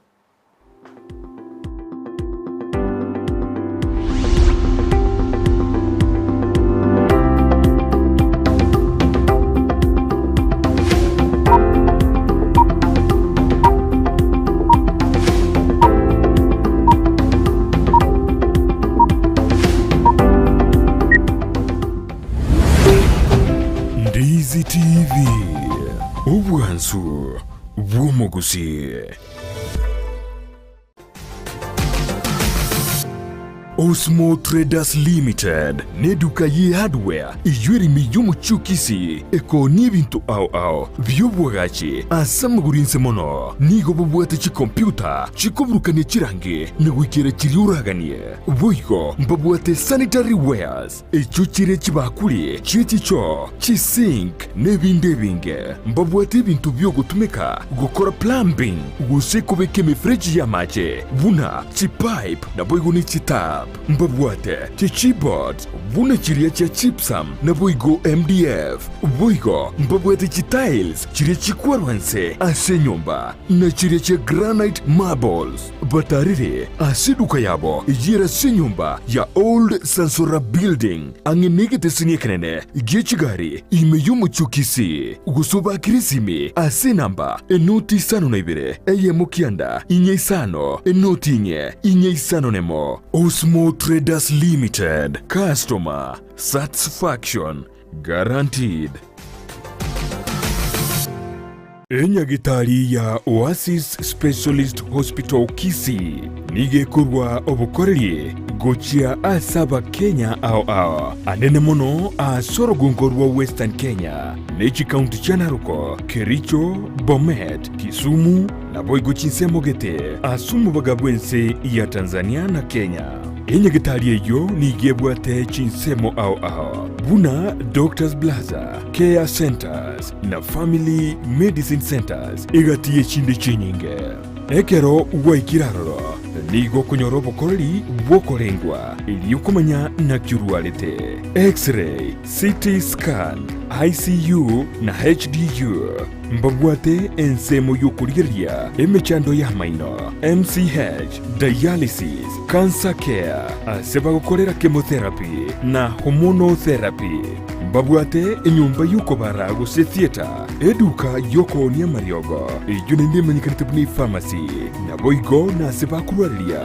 Speaker 2: Ndizi TV Obwansu bw'omugusi Osmo Traders Limited neduka ye hardware ijweri miyomu chukisi eko n'ibintu ao by'ubwagaci asamagurinse mono nigo babwate ci computer cikoburukanye kirange negwikira kiri uraganie boygo mbabwate sanitary wares icyo kire kibakuri cyiti cyo kisink n'ibindi binge mbabwate ibintu byo gutumika gukora plumbing gusekobeke mifreji ya maje buna ci pipe na boygo ni cita Sharp, mbabwate, Chichibot, Buna Chiria Chipsam, na Boigo MDF, Boigo, mbabwate Chitiles, Chiria Chikwarwanse, Ase Nyomba, na Chiria Granite Marbles, Batarire, Ase Dukayabo, Ijira Senyumba, ya Old Sansora Building, Angenege Tesinyekenene, Gichigari, Imeyumu Chukisi, Gusuba Kirisimi, Ase Namba, Enoti Sano Naibire, Eye Mukianda, Inye Sano, Enoti Inye Sano Nemo, Osmo Traders Limited, Customer Satisfaction Guaranteed. Enyagitari ya Oasis Specialist Hospital Kisii nigekorwa obukoreri gochia asaba Kenya ao anene mono asorogonkorwa Western Kenya nechi county cha Narok, Kericho, Bomet, Kisumu na Boigochinse Mogete asumu bagabwense ya Tanzania na Kenya. Enyagitari eyo nigebwate chinsemo ao Buna Doctors Plaza, Care Centers na Family Medicine Centers igatiye chinde chinyinge. Ekero waikiraroro nigo kunyoro bokoreri bokorengwa iliyokumanya na kirualite X-ray, CT scan, ICU na HDU mbabwate ensemo yokuriria emechando ya maino MCH, dialysis, cancer care, aseba gukorera chemotherapy na hormonotherapy mbabwate enyumba yuko bara guse theater eduka yoko ni mariogo ijune manyikanite buni pharmacy na boigo na aseba kurwaria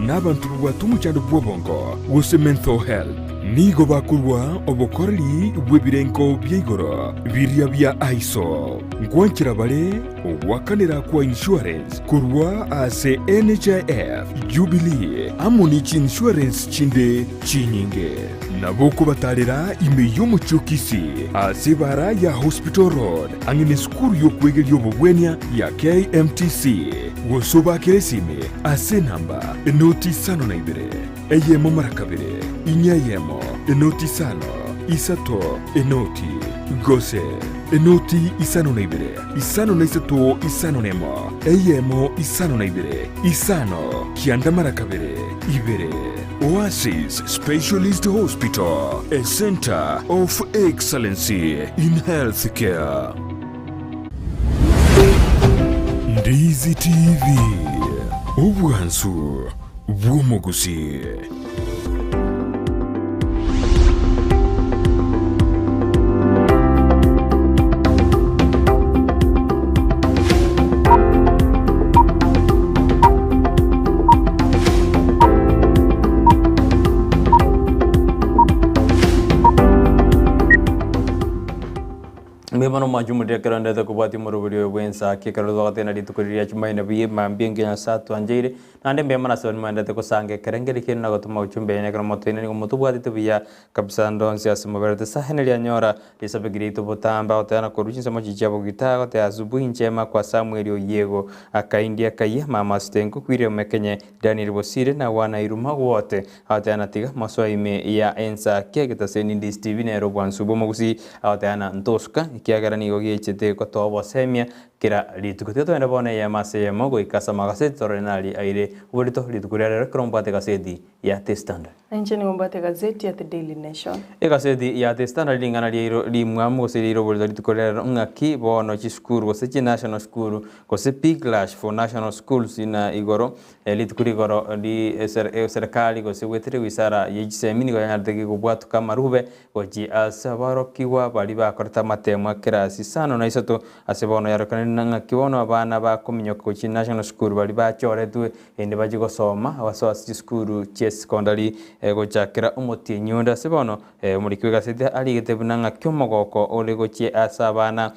Speaker 2: n'abantu batumucyando bwobongo guse mental health nigo bakurwa obokoreri bwebirenko byigoro biria bya ISO ngwankira bare obwakanira kwa insurance kurwa ase NHIF Jubilee Amunich Insurance chinde chinyinge naboko batarera imeyo muchokisi ase bara ya Hospital Road angine skuru yo kwegeri obogwenya ya KMTC wosoba keresime ase namba enoti sano na ibere eyemo marakabere inyayemo enoti sano isato enoti gose enoti isano na ibere isano na isato isano nemo eyemo isano na ibere isano kianda marakabere ibere. Oasis Specialist Hospital, a center of excellency in healthcare. Ndizi TV, Obwansu Bwomogusi.
Speaker 12: Mebano majumu de karanda da kubati morobio wensa ke karado atena di tukuriya chumaina biye mambenge na satu anjire nande memana son manda te ko sange kerengeri ken na gotuma uchumbe ne kama tene ko mutubwati to biya kabisa ndonsi asimo verde sahene ya nyora lisabe grito botamba otana koruchin sama chichabo gitaro te azubu njema kwa Samuel Oyego akaindia kaya mama stenko kwire mekenye Daniel Bosire na wana iruma wote atana tiga maswaime ya Ensakia kitaseni Ndizi TV ne robwansu bomogusi atana ntoska kiagarani gogiechete ko tobo semia kira litukutia to ndabone ya mase mogo ikasa magase torenali aire uburito litukurere krombate gaseti ya The Standard
Speaker 3: nchini ngombate gazeti ya The Daily Nation
Speaker 12: gaseti ya The Standard lingana li mwamu gosiriro uburito litukurere ngaki bono chiskuru gosechi national school gose big clash for national schools ina igoro litukurigoro di serikali gose wetere wisara yejisemini go yanatege kubwatu kama rube goji asabaro kiwa bali bakorta matema kirasi sano na isato asebono yarokana nanga kiwono abana ba kominyoka ku national school bali bachoretwe ende baje gosoma abasoasi school chess secondary gochakira umuti nyunda sebono muri kwigasete ali gitebu nanga kyomogoko ole gochie asabana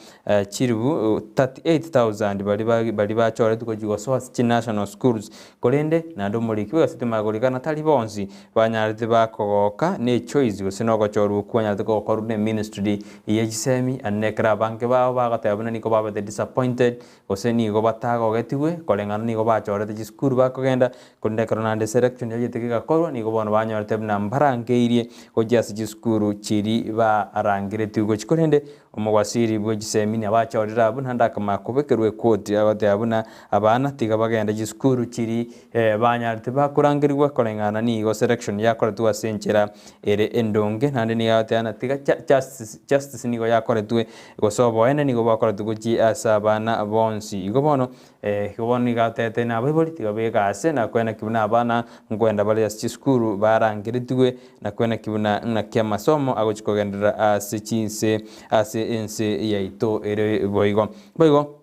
Speaker 12: chiribu 38000 bali bachoretwe ku gosoasi national schools kolende nando muri kwigasete magolikana tali bonzi banyarite bakogoka ne choice gosinogo choru kwanyate ko korune ministry yegisemi anekra banke bao bagatabuna niko baba disappointed oseni go batago getiwe kolengana niko bachorete chiskuru bakogenda kundekro nande selection yagitegeka korwa niko bono banyorete na mbarange irie go jasi chiskuru chiri ba arangire tugo chikorende omogwasiri bwe gisemini abachorera abuna ndakama kubekerwe quote abate abuna abana tiga bagenda gisukuru kiri banyarite bakurangirwa korengana ni go selection yakoretwe asenchera ere endonge nande ni yatana tiga justice nigo yakoretwe gosobo ene nigo bakoretwe guji asa abana bonsi igo bono kiboni gatete na biboli tiga begase na kwena kibuna abana ngwenda bali gisukuru barangiritwe na kwena kibuna na kia masomo agochikogendera asichinse ase ense yaito ere boigo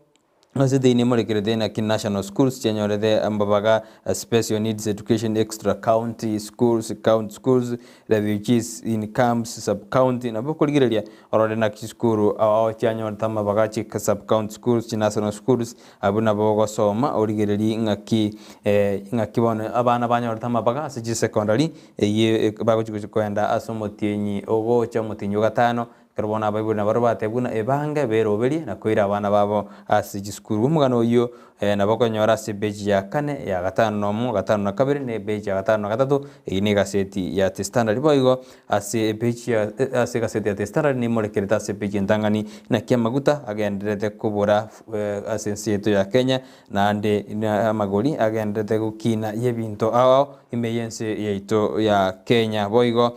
Speaker 12: ase deine molekerete na national schools chenyorete ambabaga special needs education extra county schools county schools refugees in camps sub county na bokoligereria orode na kiskuru awo chanyorta mabaga chika sub county schools national schools abuna bogo soma origereri ngaki bone abana banyorta mabaga ase secondary ye bagochikoenda asomotienyi ogo chamotinyo gatano karabona abaibuna barobatebuna ebanga beroberie na koira abana babo asigiskuru umugano yo nabakonyora sebeji ya 4 ya 5 no 5 na 2 ne beji ya 5 na 3 ini gaseti ya standard boigo ase beji ya ase gaseti ya standard ni molekereta sebeji ndangani na kiamaguta agenderete kubura asenseto ya Kenya na ande na magoli agenderete gukina yebinto awo imeyense yaito ya Kenya boigo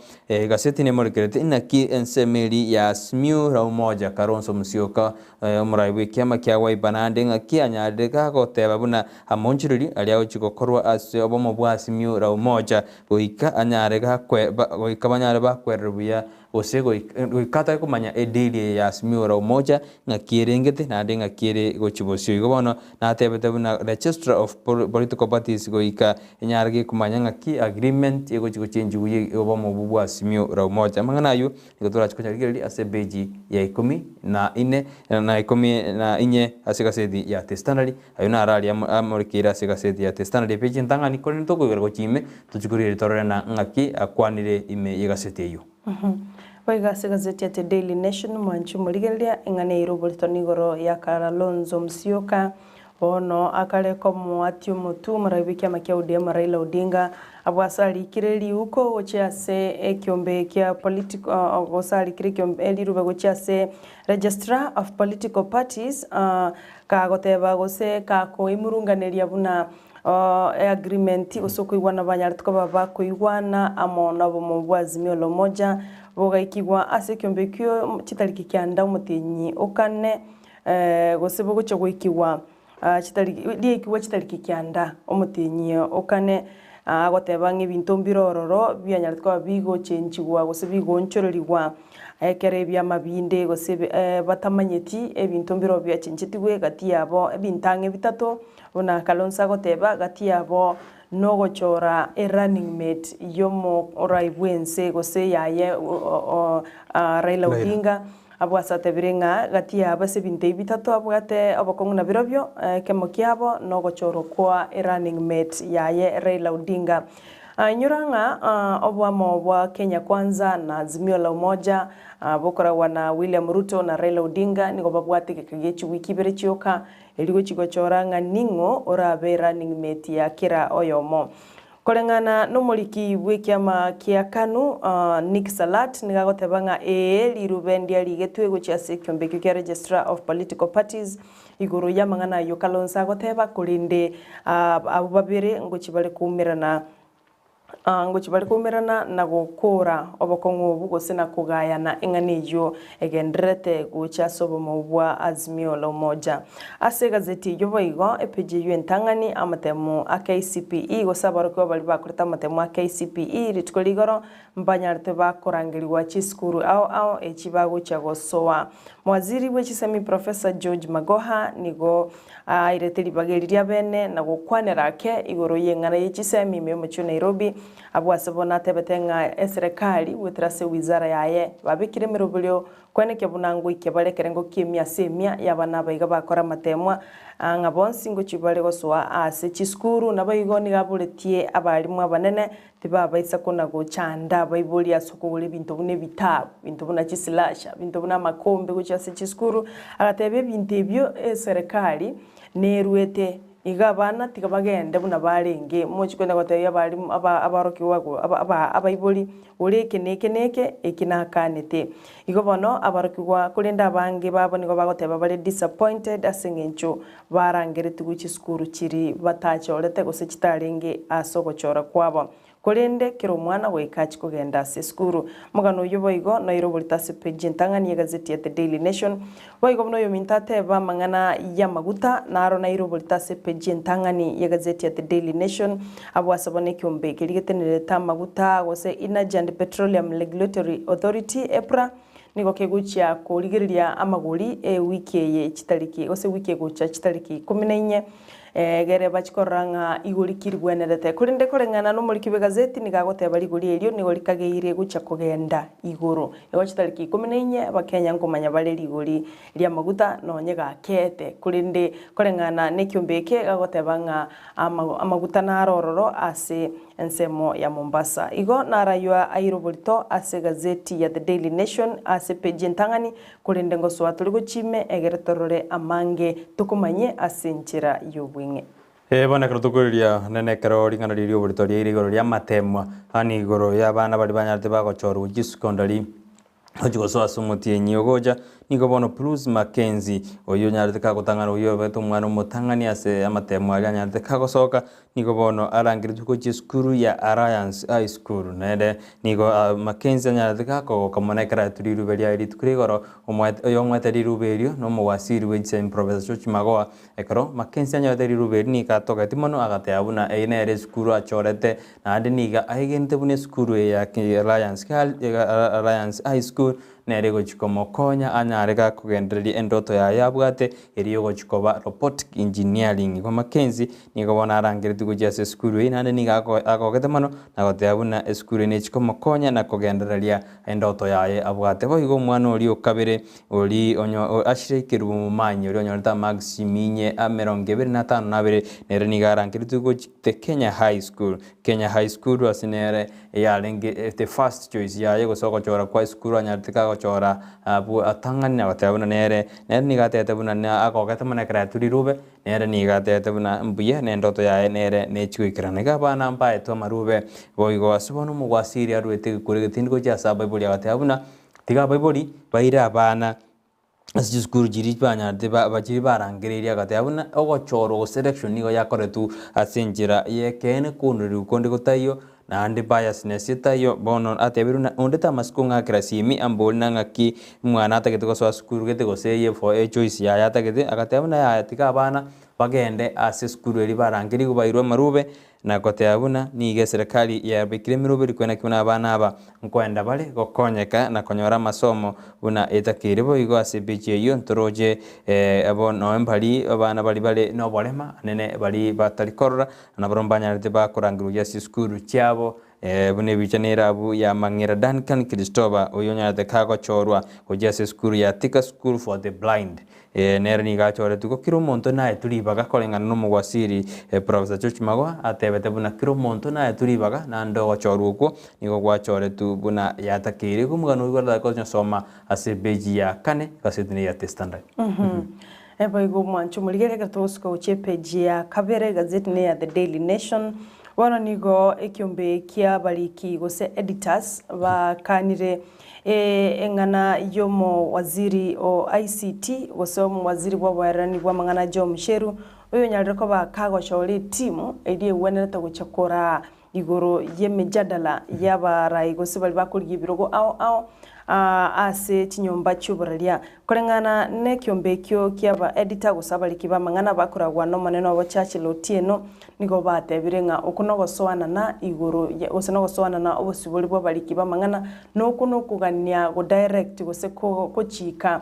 Speaker 12: gaseti ni molekereta inaki ensemeli ya smiu raumoja karonso musioka umuraiwe kiama kya waibanande ngaki anyadega goteba buna amonjiriri aliago chikokorwa ase obomo bwa smiu raumoja goika anyarega goika banyare bakwerebuya osego ikata kumanya edili ya smiu raumoja ngakirengete nande ngakire gochibosio igobono na tebete buna registrar of political parties goika nyarege kumanya ngaki agreement ego chichenji uye obomo bwa smiu raumoja manganayo ngotora chikochagiriri ase beji ya 14 na 14 asikasedi ya testanali ayuna arali amorikira asikasedi ya testanali beji ntangani kone toko gergo chime tuchukuri torere na ngaki akwanire ime yegaseti eyo
Speaker 3: Waiga gazeti ya The Daily Nation mwanchu muligelia ingane irobolito nigoro ya Kalonzo Musyoka ono akaleko muatio mutu marabiki amakia UDM Raila Odinga abwasali kireli huko gochiase ekiombe kia political gosali kireli rube gochiase registrar of political parties kagoteba gose kako imurunganeria buna agreement usokuigwana banyarituko baba kuigwana amona bomo bwazimio lomoja bogaikigwa ase kiombe kyo chitariki kyanda umutinyi okane gose bogocho goikigwa chitariki kyanda umutinyi okane agoteba ng'ebinto mbirororo byanyarituko bigo chenchigwa gose bigo nchororigwa ekere bya mabinde gose batamanyeti ebinto mbiro bya chenchitigwe gati yabo ebintange bitato bona Kalonzo goteba gati yabo no gochora running mate yomo oraibwense gose yaye Raila Odinga abwasate birenga gati yabo se binte bitatu abwate abakongu na birobyo kemo kyabo no gochoro kwa running mate yaye Raila Odinga nyuranga obwamo bwa Kenya Kwanza na Azimio la Umoja bokora wana William Ruto na Raila Odinga nigo babwate kegechi wiki bere chioka eligo chigochoranga ningo orabe running mate ya kira oyomo kolengana nomoliki bwekiama kia KANU Nick Salat nigagotebanga lirubendia ligetwe gochiase kiombe kia registrar of political parties iguru ya mangana yo Kalonzo agoteba kulinde ababere ngochibale kumirana na gukura obokongo bugose na kugayana inganijo egendrete gucha sobo mubwa Azimio la Umoja ase gazeti yoboigo epeje yentangani amatemu KCPE gosabaruko bali bakurita amatemu KCPE ritkoligoro mbanyarte bakorangirwa chiskuru ao echibago chagosoa mwaziri wechisemi Professor George Magoha nigo ireteli bageriria bene na gukwanera ke igoro yengana yechisemi memucho Nairobi abwasabona tebetenga serikali wetrase wizara yaye babikire mirobulyo kweneke bunango ikebarekerengo kimia semia yabana baiga bakora matemwa ngabonsi ngo chibale goswa ase chiskuru nabayigoni gabuletie abalimu abanene tibabaisa kona gochanda baiboli asokogole bintu bune bitabu bintu buna chisilasha bintu buna makombe gochase chiskuru agatebe bintu ebyo serikali neruete iga bana tiga bagende buna barenge mochi kwenda gotebia bari abaroki wago abaibori uri keneke ekinakanete igo bono abaroki gwa kulinda abange babo nigo bagoteba bari disappointed asengencho barangereti guchi skuru chiri batachorete gose chitarenge asogochora kwabo kolende kero mwana goikachi kugenda ase skuru mugano uyo boigo noiro bulitase page ntangani ya gazeti ya The Daily Nation boigo no yomintate ba mangana ya maguta naro nairo bulitase page ntangani ya gazeti ya The Daily Nation abo asabone kyombe kirigetenere ta maguta gose Energy and Petroleum Regulatory Authority EPRA nigo keguchia kurigiriria amaguri wiki ye chitariki gose wiki gucha chitariki 14 gere bachikoranga iguri kirigwenerete kurinde korengana no muri kibe gazeti nigagoteba liguri elio nigorikageire gucha kugenda iguru ego chitariki 14 bakenya ngomanya bale liguri lia maguta no nyega kete kurinde korengana nekyumbeke gagotebanga amaguta na rororo ase ensemo ya Mombasa igo naraywa airobolito ase gazeti ya The Daily Nation ase page ntangani kurinde ngoso aturigo chime egeretorore amange tukumanye ase nchira yobwinge
Speaker 12: bona kero tukuriria nene kero ringana ririo buritoria irigoro ria matemwa hani igoro ya bana bari banyarte bagochorwa gisukondari ojigoso asumutie nyogoja nigo bono Bruce Mackenzie oyo nyarete kagotangana oyo beto mwana mutangani ase amatemwa ya nyarete kagosoka nigo bono arangire tuko skuru ya Alliance High School nede nigo Mackenzie nyarete kako kamonekera turiru beria iri tukurigoro oyo mwete riruberio no mwasiri wense Professor George Magoa ekoro Mackenzie nyarete riruberi ni katoka timono agate abuna ene skuru achorete na ande niga aigente bune skuru ya Alliance High School nerego chikomo konya anyarega kugendereria endoto ya yabwate eriyo chikoba robotic engineering kwa Mackenzie nigo bona arangiriti kujia se skuru ina niga agogete mano na goteabuna skuru ne chikomo konya na kugendereria endoto yaye abwate bo igo mwana ori okabere ori onyo ashirikiru mumanyi ori onyoreta Maximinye 25 nabere nere niga arangiriti kujite Kenya High School asinere yalengi the first choice yaye gosoko chora kwa skuru anyartika chora abu atangani na watabuna nere nigatete buna na akogete mana kraturi rube nere nigatete buna mbuye ne ndoto ya nere ne chikirana ga bana mbaye to marube boigo asubono mugwasiri arwete kuri tindiko cha saba bibuli watabuna tiga bibuli baira bana asijukuru jiri banya de bajiri barangereria gatabuna ogochoro selection nigo yakoretu asenjira yekene kunuru konde gotayo na ande biasness itayo bono atebiru onde tamaskunga krasimi ambolna ngaki mwana atagete so skuru gete go seye for a choice ya atagete agatabuna ya tika bana bagende ase skuru eri barangiri go bairwa marube na koteabuna nige serikali ya bikire mirube rikwena kuna bana aba nkwenda bale gokonyeka na konyora masomo una etakiribo igo ase biche yo ntoroje abo noembali abana bali no bolema nene bali batalikorra na brombanya rete ba korangiru ya skuru cyabo bune bichanera abu ya mangira Duncan Christopher oyonya de kago chorwa ojase skuru ya Tika School for the Blind nere ni gachore tuko kiro monto na turibaga kolengana no mugwasiri Professor George Magoa atebete buna kiro monto na turibaga na ndo chorwa uko nigo gwachore tu buna yatakiri kumugano igorda ko soma ase beji ya kane kasetini ya Standard
Speaker 3: ebo igo mwanchu muligere gatosko chepeji ya kabere gazeti ne ya The Daily Nation wana nigo ekyombe kia baliki gose editors bakanire engana yomo waziri o ICT gose waziri wa warani wa mangana jo msheru oyo nyalireko bakago shole timu edie wenereta guchakora igoro yemejadala yabarai gose bali bakuriye birogo ao ase chinyomba cyuburalia korengana ne kyombekyo kyaba editor gusabali kiba mangana bakuragwa no maneno abo chachi lotieno nigo batebirenga okunogo soana na igoro osenogo soana na obosiboli bwo bali kiba mangana no kuno kugania go direct gose ko chika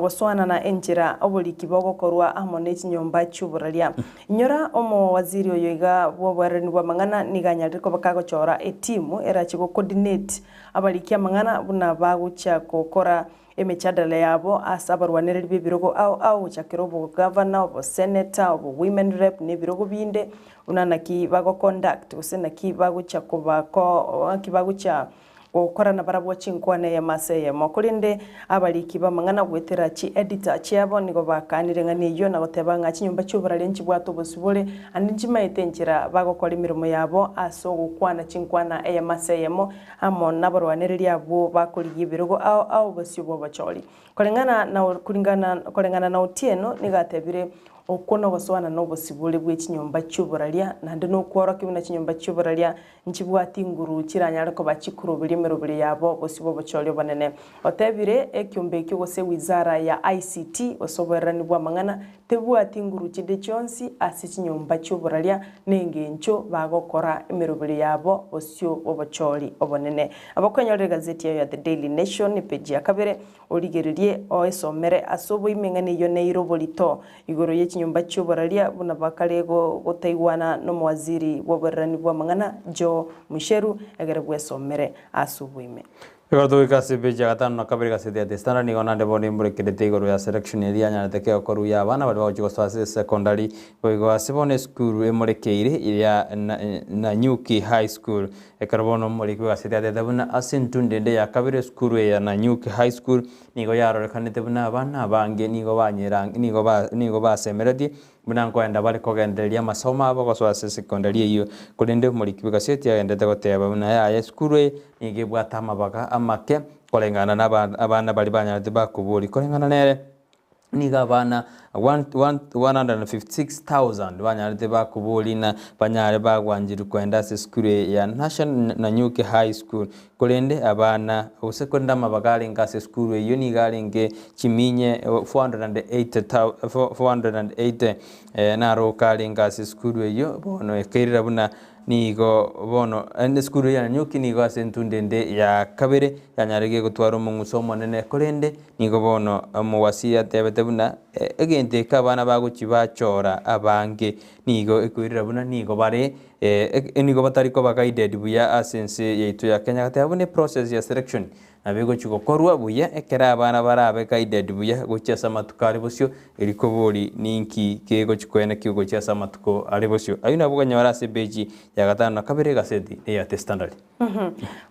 Speaker 3: goswana na enjira obuli kibogo korwa amone chinyomba cyuburalia nyora omo waziri oyoiga bwobwarani bwa mangana niganyariko bakago chora etimu era chigo coordinate abalikia mangana buna bagucha kokora emechadala yabo asabarwanere bibirogo au chakirobo governor obo senator obo women rep ne birogo binde unana ki bago conduct usena ki bagucha kobako ki bagucha gukorana barabwa chinkwane ya maseye mokurinde abaliki bamang'ana gwetera chi editor chiabo nigo bakanire ng'ani iyo na goteba ng'a chinyumba cy'uburari nchibwato busibule andi nchimaite nchira bagokora imirimo yabo aso gukwana chinkwana ya maseye mo amo nabarwaniriri abo bakorigie ibirugo ao basio bo bachori kolengana na Otieno nigatebire okuno goswana no bosibule bwe chinyumba cy'uburaria nande no kwora kibuna chinyumba cy'uburaria nchibwati nguru kiranyara ko bachikurubiri merubiri yabo bosibo bachori banene otebire ekyumbe kyo gose wizara ya ICT osoberani bwa mang'ana tebwati nguru chide chonsi asi chinyumba cy'uburaria nengencho bagokora emerubiri yabo bosio bobachori obonene abakwenyorera gazeti ya The Daily Nation page ya kabere origererie oesomere asobo imeng'ane yo neirobolito igoro nyumba cy'uburaria buna bakarego gutaigwana no mwaziri w'oburani bwa mang'ana Jo Musheru egere bwesomere asubuime
Speaker 12: Igorto ikasibe jagatano na kabiri kasidi ya testana ni gona ndebo ni mbure kidete igoro ya selection area nyana teke okoru ya bana bali bawo swase secondary boigo asibone school emorekeire iria na Nyuki High School ekarbono muri kasidi ya tebuna asintundende ya kabiri school ya na Nyuki High School nigo yaro kanete buna bana bange nigo banyerang nigo basemeredi buna kwenda bali kogenderia masoma abo swase secondary iyo kulinde muri kasidi ya ndete goteba buna ya school nige bwata mabaga amake kolengana n'abana bali banyarite bakuburi kolengana nere niga abana 156,000 banyarite bakuburi na banyare bagwanjira kwenda se school ya National na Nyuki High School kolende abana usekonda mabagari ngase school yo niga nge chiminye 480 na rokali ngase school yo bono ekerira buna nigo bono ende skuru ya Nyuki nigo asentundende ya kabere yanyarege gutwara umungusomo nene kolende nigo bono muwasiya tebete buna egente kabana bagukibachora abange nigo ekwirira buna nigo bare nigo batariko bagaided buya asense yaitu ya Kenya katabune process ya selection abego chikokorwa buya ekera abana barabe guided buya gochesa matukari bosyo eriko bori ninki kego chikwene kigo chesa matuko ari bosyo ayuna buganya warase beji ya gatano kabere gaseti ya standard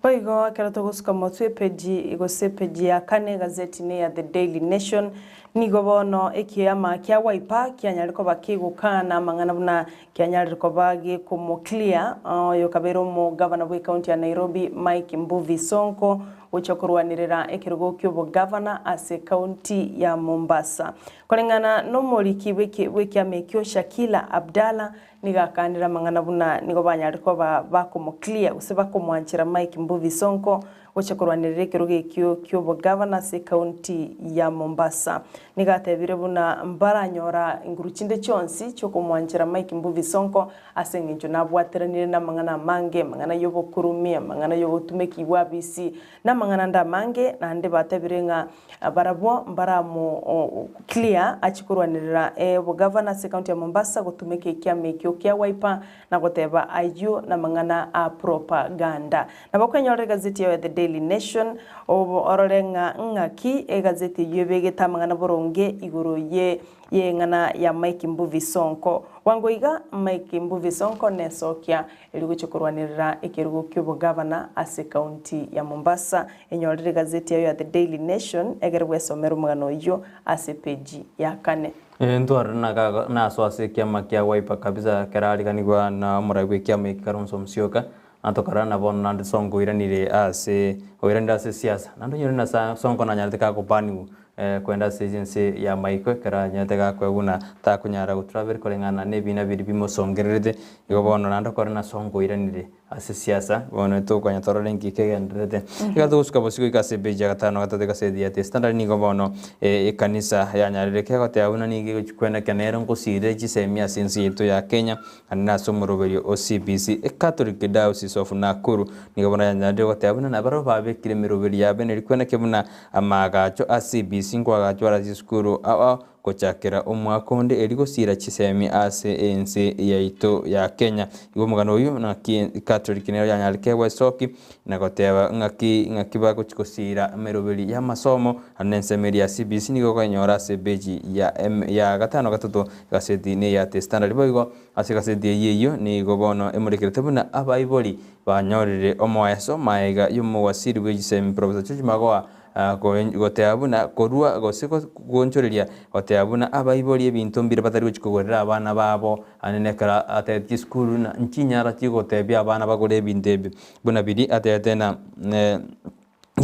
Speaker 3: boigo akera toguska motwe peji igose peji ya kane gazeti ne ya The Daily Nation nigo bono ekiyama kya waipa kyanyariko bakigukana mang'ana buna kyanyariko bagi kumo clear yo kabero mu governor wa county ya Nairobi Mike Mbuvi Sonko uchokurwanirira ekirugo ky'ubu governor ase county ya Mombasa kolengana no moliki wekyame kyo Shakila Abdalla nigakanira mang'ana buna nigo banyariko bakumo clear useba kumwanchira Mike Mbuvi Sonko uchokurwanirira ekirugo ky'ubu governor ase county ya Mombasa nigatebire buna mbaranyora inguruchinde chonsi cyo kumwanchira Mike Mbuvi Sonko ase nginjo nabwateranire na mang'ana mange mang'ana yobo kurumia mang'ana yobo tumeki wa BC na mang'ana ndamange na nde batebire nga barabo mbaramu clear achikurwanirira governor ase county ya Mombasa gutumeke kyame kyo kya wiper na goteba ayo na mang'ana a propaganda na bakwenyorera gazeti ya The Daily Nation ororenga ngaki gazeti yebegeta mang'ana boronge igoro ye ng'ana ya Mike Mbuvi Sonko wangoiga Mike Mbuvi Sonko nesokia eliguchokurwanirira ekirugo ky'ubu governor ase county ya Mombasa enyorera gazeti ya The Daily Nation egerwe somero mugano yo ase page ya kane
Speaker 12: Ntwara na swase kiama kia waipa kabisa kerari kanigwa na muragwe kiama ikarunso msioka natokara na bono nande songo iranire ase oiranda ase siasa nando nyori na songo na nyarte ka kopani kwenda agency ya Maiko kara nyate ga kweguna ta kunyara gutravel kolengana ne bina biri bimo songerede igo bono nando korana songo iranire ase siasa bono to kwanya torolengi kegendrede igato uska bosiko ikase beja gatano gatate kase dia standard nigo bono kanisa ya nyarire ke gote abuna nigi kwenda kanero ngosire chisemia sinsi yetu ya Kenya anina somoroberio OCBC Catholic Diocese of Nakuru nigo bono ya nyarire gote abuna na baro babe kile meroberi ya bene kwenda kebuna amagacho ACBC CBC nkwagachwara cisukuru aba gochakera omwaka onde eri gosira chisemi ase ense yaito ya Kenya. Igo mugano uyu na Catholic nero yanyalike wesoki na goteba ng'aki bagosira meroberi ya masomo anensemeri ya CBC nigo kanyora ase beji ya gatano gatuto gaseti ne ya standard boigo ase gaseti yeyo nigo bono emurekerete buna abaibori banyorire omoeso maega y'umuwasiri w'egisemi Professor George Magoha goteabuna korua gosiko gonchoreria goteabuna abaibori ebintu mbire batari gochikogorera abana babo anenekara ateti skulu na nchinyara chigotebia abana bagore ebintu ebi buna biri atete na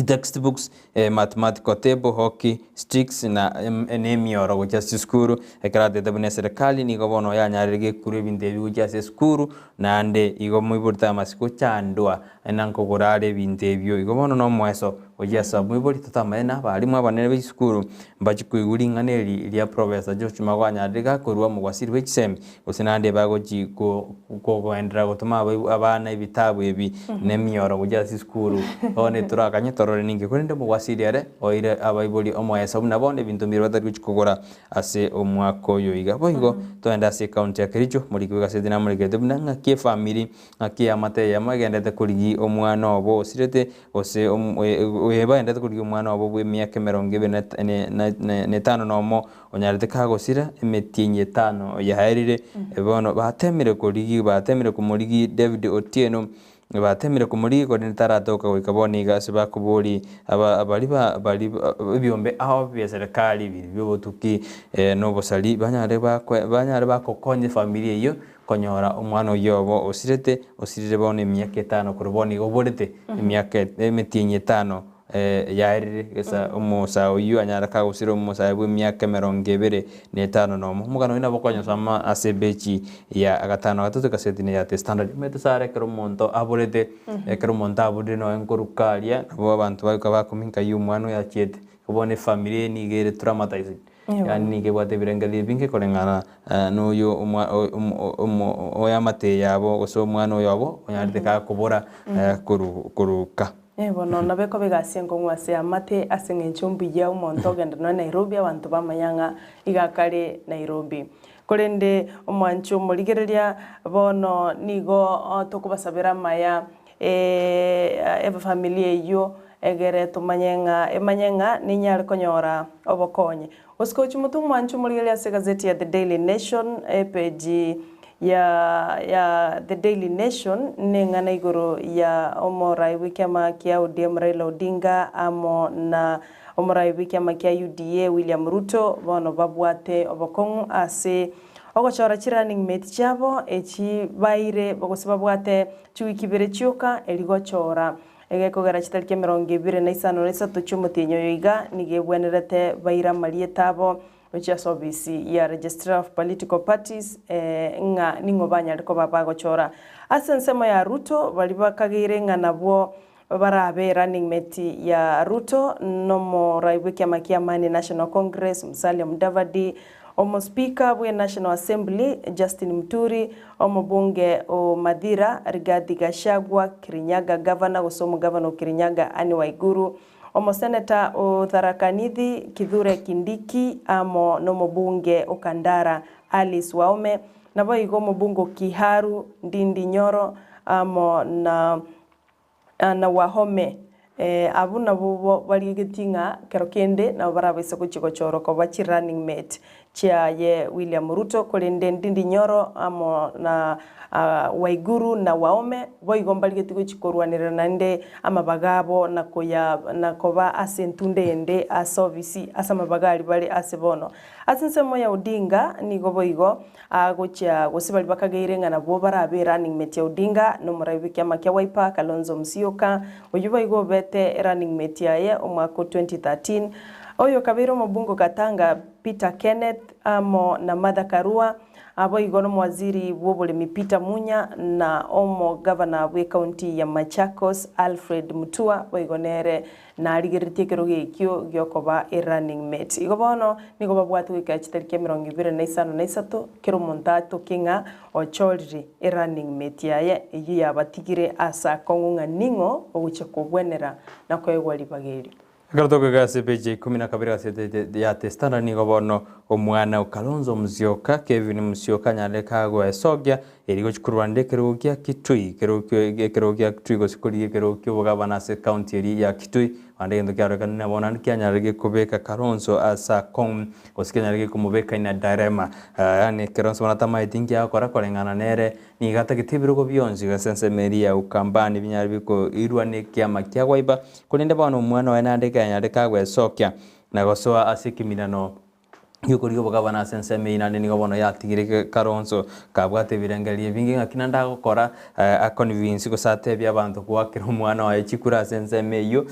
Speaker 12: textbooks, mathematical table, hockey, sticks na enemioro gocha skuru ekarate tabune serikali ni gobono yanyarege kuru ebintu ebi gocha skuru nande igo muiburta masiko chandwa enanko gorare ebintu ebyo igo bono no mweso gocha sabu ibori tatamena balimu abanene b'skuru mbachikuiguri nganeri lia Professor George Magoha nyarega kurwa mugwasiri w'ekisemi usinande bagoji goendera gutuma abana ebitabu ebi nemioro gocha skuru one turakanye torore ninge kurinde mugwasiri are oire abaibori omoesa buna bonde bintu mbiro batari kuchikogora ase omwako yo iga boigo toenda ase county ya Kericho muri kwigasete na muri kete buna ng'aki family ng'aki amate yamagendete kurigi omwana obo osirete ose baendete kurigi omwana obo bw'emyaka 25 nomo onyarete kagosira emetinye 5 yaherire bono batemire kumurigi David Otieno batemire kumuri ko ntaratoka goikaboni gase bakuburi abali byombe aho bya serikali bibotuki no bosali banyare bakokonye familia iyo konyora umwana yobo osirire bone emyaka 5 kuruboni goborete emyaka emetinye 5 yairire gesa umusa uyu anyara kagusira umusa bw'emyaka 25 nomo mugano ina bokonyo sama asebechi ya agatano gatutu gasetine ya standard mete sare kero monto aborete kero monta abode no enkorukalia abo abantu bakuminka y'umwana ya chiete kubone familia ni gere traumatized yani nige bwate birengeli binge kolengana n'uyu oyamate yabo goso umwana yabo onyarite kakubora kuruka
Speaker 3: bono nabeko begasengo ngwase amate asenge nchumbi ya umonto genda no Nairobi abantu bamayanga igakare Nairobi kolende omwancho moligereria bono nigo tokubasabira maya eva familia yo egere emanyenga ninyar konyora obokonye osko chimutu mwancho moligereria se gazeti ya The Daily Nation page ya The Daily Nation nengana igoro ya omorai wikama kia ODM Raila Odinga amo na omorai wikama kia UDA William Ruto bono babwate obokongu ase ogochora running mate chabo echi baire bogosibabwate chiwikibere chioka eligochora egekogera chitarike 25 chumutinyo yoiga nigebwenerete baira marietabo which service ya Registrar of Political Parties nga ningo banyariko babagochora asensemo ya Ruto bali bakagire nga nabo barabe running mate ya Ruto nomo raiweke makiamani National Congress Musalia Mudavadi omo speaker bwe National Assembly Justin Muturi omo bunge o Madira Rigathi Gachagua Kirinyaga governor gosomo governor Kirinyaga Anne Waiguru omo senator o Tharaka Nithi Kithure Kindiki amo nomo bunge o Kandara Alice Waume nabo igomo bungo Kiharu Ndindi Nyoro amo na Wahome abuna bo bali getinga kerokende na barabise kuchikochoro ko bachi running mate chia ye William Ruto kolende Ndindi Nyoro amo na Waiguru na Waume boigombali getiko chikorwanira nande amabagabo na koba asentunde ende asovisi asamabagali bali asebono asinsemo ya Odinga nigo boigo agocha gosibali bakageirenga na bo barabe running mate ya Odinga no murabike makia Wiper Kalonzo Musyoka oyuba igo bete running mate ya omwako 2013 oyo kabiro mabungo Katanga Peter Kenneth amo na Martha Karua abo igono mwaziri wobole Peter Munya na omo governor we county ya Machakos Alfred Mutua boigonere na aligeretekero gekyo gyokoba running mate igobono nigo babwatu ikachitarike 25 kero montato kinga ochoriri running mate yaye iyi yabatigire asa kongunga ningo oguche kobwenera na kwegwali bageri
Speaker 12: Akaratoka gase peje 12 gase ya testana ni gobono omwana Kalonzo Musyoka Kevin Musyoka nyale kagwa Ensakia erigo chikurwande kerogia Kitui kerogia Kitui gosikori kerogio bugabana se county eri ya Kitui ande ndo kyaragana na bonani kyanyarege kubeka Kalonzo asa kom gosikanyarege kumubeka ina direma yani Kalonzo wanatama itingi akora kolengana nere ni gata kitibiro go byonzi gasense meria ukambani binyari biko irwane kyama kyagwaiba kunende bano omwana wenande kanyarege kagwa Ensakia na gosoa asikiminano yukurigo bugabana sense meina ni gobono yatigire Kalonzo kabwate birengerie bingi ngakina ndagokora aconvince gosate bya bantu kwakira umwana wa chikura sense meyo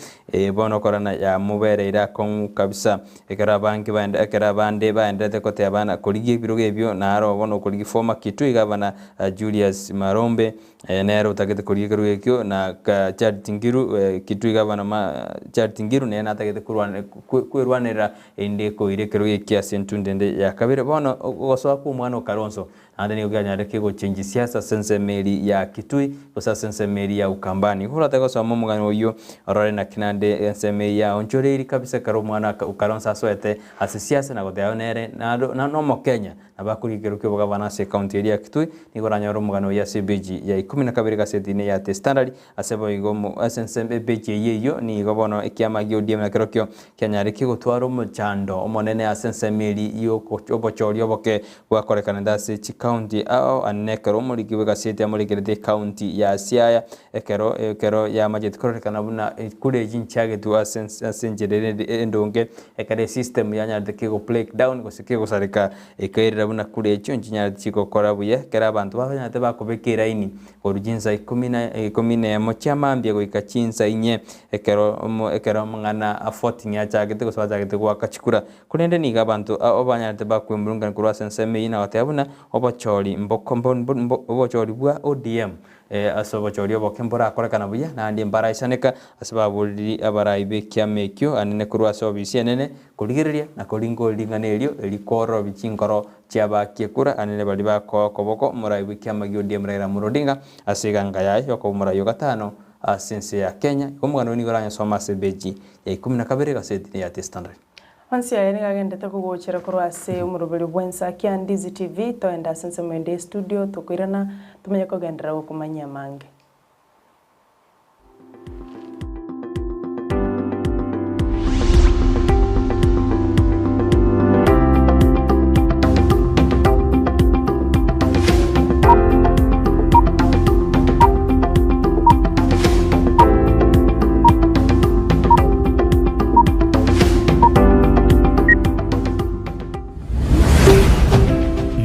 Speaker 12: bono korana ya mubereira kon kabisa ekara banki bande baendete kote abana kurigi biroge ebyo naro bono kurigi forma Kitui gabana Julius Marombe nero tagete kurigi kirugekyo na Charity Ngiru Kitui gabana Charity Ngiru nena tagete kurwanira ende ko ire kirugekya ntundende ya kabire bono gosoa ku mwana Kalonzo ande ni uganya kego change siasa sense meri ya Kitui gosa sense meri ya Ukambani hura tako so mumugano oyo orore na kinande sense meri ya onchoreri kabisa karo mwana Kalonzo aswete asisiasa na godeonere na no mo Kenya na bakurigero kyo bugabana se county ya Kitui ni goranya mugano ya CBG ya 12 gasetine ya The Standard asebo igomo sense BG yeyo ni gobono ikiama gyo DM na kirokyo Kenya kego twaro mu chando omonene ya sense meri yo obochori oboke gwakorekana ndase county ao anekero muri kibuga site muri kirete county ya Siaya ekero ya majet korekana buna kure jinchage tu asenjerere endonge ekare system yanya dekego breakdown gosekego sareka ekerera buna kure chonjinya chiko korabuye kera abantu babanya te bakobekera ini orujinza 10 ya mochama mbye goikachinza inye ekero mangana affording ya chagete goswazagete gwakachikura kunende ni gabantu obanya te bakwemburunga kurwa sense meina watabuna obochori obochori bwa ODM asobochori obokembora akorekana buya nandi mbara isaneka asababuliri abaraibe kyamekyo anene kurwa sobisi anene kuligereria na kolingo linganerio likoro bichinkoro cyabakie kura anene bali bakoboko muraibe kyamagyo ODM rera murodinga asiganga yayo ko murayo gatano sense ya Kenya komugano ni goranya soma sebeji ya 12 gaseti ya The Standard.
Speaker 3: Onsi ya yeni gagendete kugochera kurwase umurubiri Ensakia Ndizi TV toenda sense mwende studio tukwirana tumenye ko gendera kumanya mange.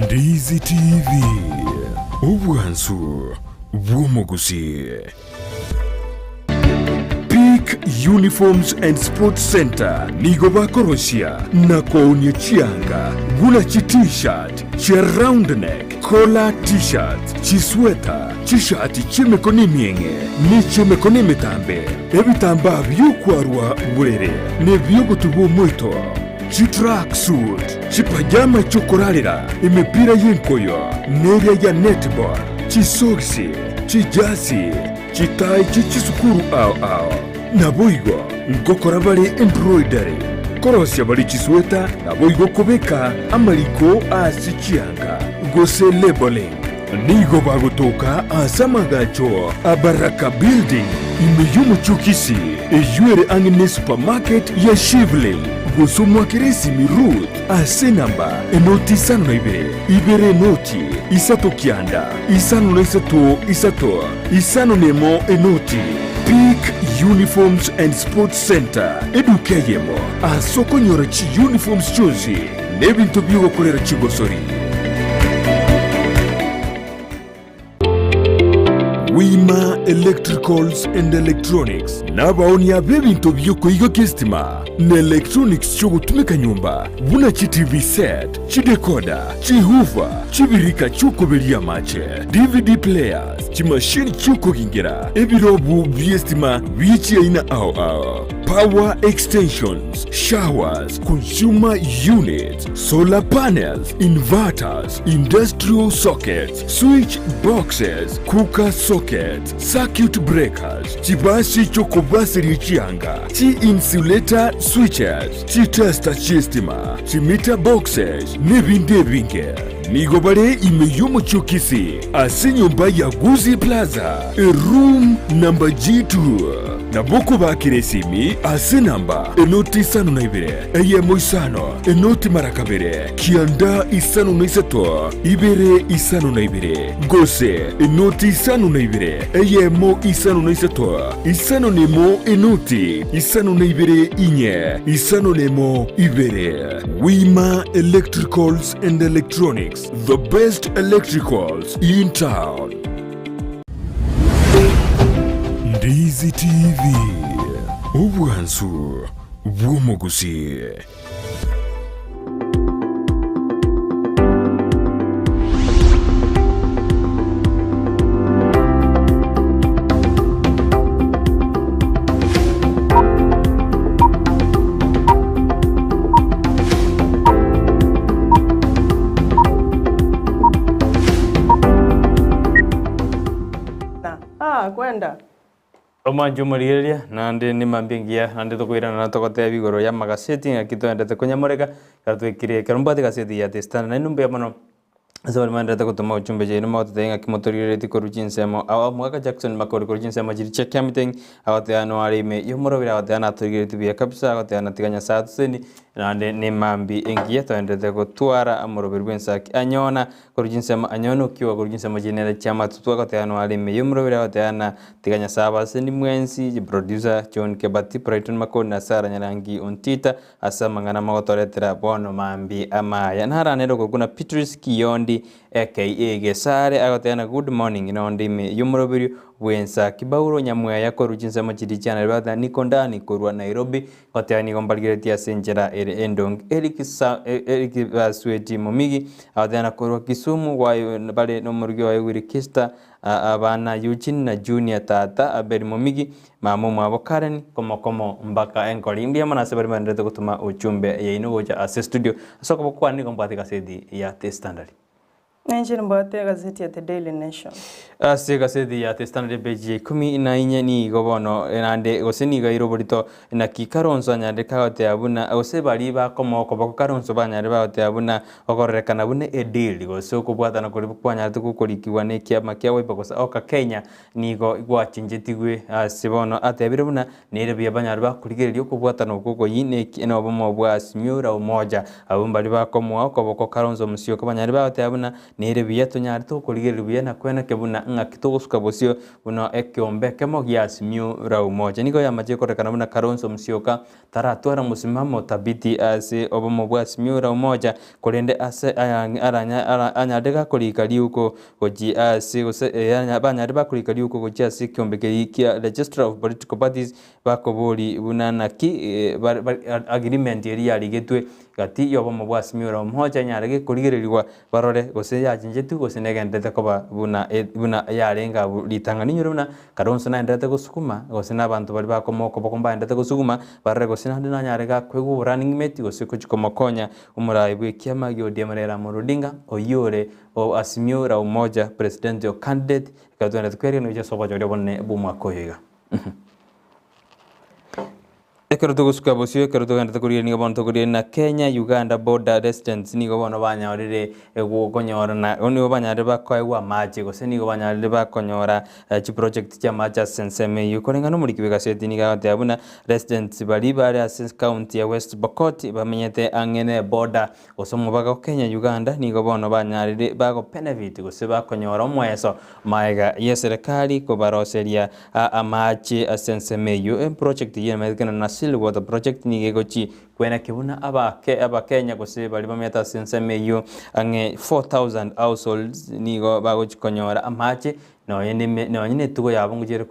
Speaker 2: Ndizi TV Ubwansu Bwumugusi Peak Uniforms and Sports Center nigo bakoroshia na koonye chianga gula chi t-shirt chi round neck collar t-shirt chi sweater chi shati chimekoni mienge ni chimekoni mitambe ebitamba byukwarwa burere ne byogutubo mwito chi track suit chi pajama chokorarira imipira y'inkoyo neria ya netball chi soksi chi jasi chi tai chi sukuru ao naboigo ngokora bari embroidery korosya bari chisweta naboigo kubeka amaliko asichianga gose labeling nigo bagotoka asamagacho abaraka building imeyumu chukisi ejuere angine supermarket ya Shivling gusumwa kirisi mirut asenamba enoti sano ibere noti isato kianda isano isato isano nemo enoti Peak Uniforms and Sports Center edukeyemo asoko nyora chi uniforms chozi nebintu byugo kolera chigosori Wima Electricals and Electronics nabaoni ya bebintu byuko igo kistima na electronics chogo tumeka nyumba buna chi TV set chi decoder chi hoover chi birika chuko belia mache DVD players chi machine chuko gingira ebirobu byestima bichi ina ao power extensions showers consumer units solar panels inverters industrial sockets switch boxes cooker sockets sockets, circuit breakers, chibasi chokobasiri chianga, chi insulator switches, chi tester chistima, chi meter boxes, nebinde binge. Nigobare imeyumo chukisi, ase nyumba ya Guzi Plaza, room number G2. Naboko bakiresimi ase namba enoti isano na ibere eyemo isano enoti marakabere kianda isano na isato ibere isano na ibere gose enoti isano na ibere eyemo isano na isato isano nemo enoti isano na ibere inye isano nemo ibere. Wima Electricals and Electronics, the best electricals in town. Ndizi TV, ubwansu bw'umuguzi.
Speaker 3: Kwenda
Speaker 12: Omanjo murigeria nande ni mambingia nande tukwirana na tokotea bigoro ya magaseti ngakitwendete kunyamureka katwikire karumbati gaseti ya testana na numbe amano Azawali mandata kutuma uchumbe jeno mawatatenga kimotorigereti korujinsemo awa mwaka Jackson Makori korujinsemo jiri chekia miteng awateano alime yomorobira awateana atorigereti bia kabisa awateana tiganya saatu seni nande ni mambi engia toendete kutwara amorobiri Ensaki anyona korujinsemo anyona ukiwa korujinsemo jenera chama tutua awateano alime yomorobira awateana tiganya saba seni mwensi producer John Kebati Brighton Makori na Sara Nyarangi Ontita asa mangana magotoretera bono mambi amaya nara nero kuna Petrus Kiyondi aka Gesare agoteana good morning inondime yumurobiri wensa kibauro nyamwe yakorujinsa machiri chana bada nikondani korwa Nairobi goteani gombalgiretia senjera endong Sweti Momigi agoteana korwa Kisumu wayo bale nomurgyo wayo wirikista abana Eugene na Junior tata aberi Momigi mamu mwabokarani komo mbaka enkoli ndia mana sebari mandete kutuma uchumbe yaino goja ase studio asoko bokwa ni gombati kasedi ya The Standard.
Speaker 3: Nchini mbate gazeti ya The Daily Nation.
Speaker 12: Ase gazeti ya The Standard page 14 ni gobono nande oseni gairo borito na kikaronso nyande kaote abuna ose bali ba komo ko karonso banyare ba ote abuna okorekana bune edili go so kubwata na kuri kwanya tukukurikiwa ne kiama kya webakosa oka Kenya nigo gwachinjetigwe asibono atebire buna nere bya banyare ba kurigerio kubwata no kuko yine eno bomo bwa simura umoja abumbali ba komo ko karonso musio ko banyare ba ote abuna nere biyeto nyari to kurigerio na kwena kebuna ngakitogosuka bosio buno ekyombe kemo giasimio rau moja niko ya maje korekana buna karonso msioka taratwara musimamo tabiti ase obomo bwa simio rau moja kolende ase anyadega kolikali uko goji ase banyade bakolikali uko goji ase kyombe kia Registrar of Political Parties bakoboli bunana ki agreement yari yaligetwe gati yobomo bwa simio rau moja nyarege kurigererwa barore gose yajinjetu gose negendete koba buna yarenga litanga ninyuruna karonso na ndete gusukuma gose nabantu bali bakomoko bokomba ndete gusukuma barre gose na ndina nyarega kwegu running mate gose kuchikomokonya umurai bwe kiama yodi marera morudinga oyore o asimio ra umoja president candidate katwenda tweri no je soba jode bonne bumwa koyiga Ekeroto gusuka bosio ekeroto ganda takuriye ni gabon takuriye na Kenya Uganda border residents ni gabon banyorire egukonyora na oni banyare bakwa maji gose ni banyare bakonyora chi project cha maji senseme yukorenga no muri kibega seti ni gate abuna residents bali bari assess county ya West Pokot bamenyete angene border osomo baga Kenya Uganda ni gabon banyare bago benefit gose bakonyora omweso maiga yeserikali ko baroseria amaji senseme yu project yemekana na water project ni gegochi kwena kibuna aba Kenya gose bali bameta senseme yo ange 4000 households nigo bagochi konyora amache no nyine tugo yabo ngujere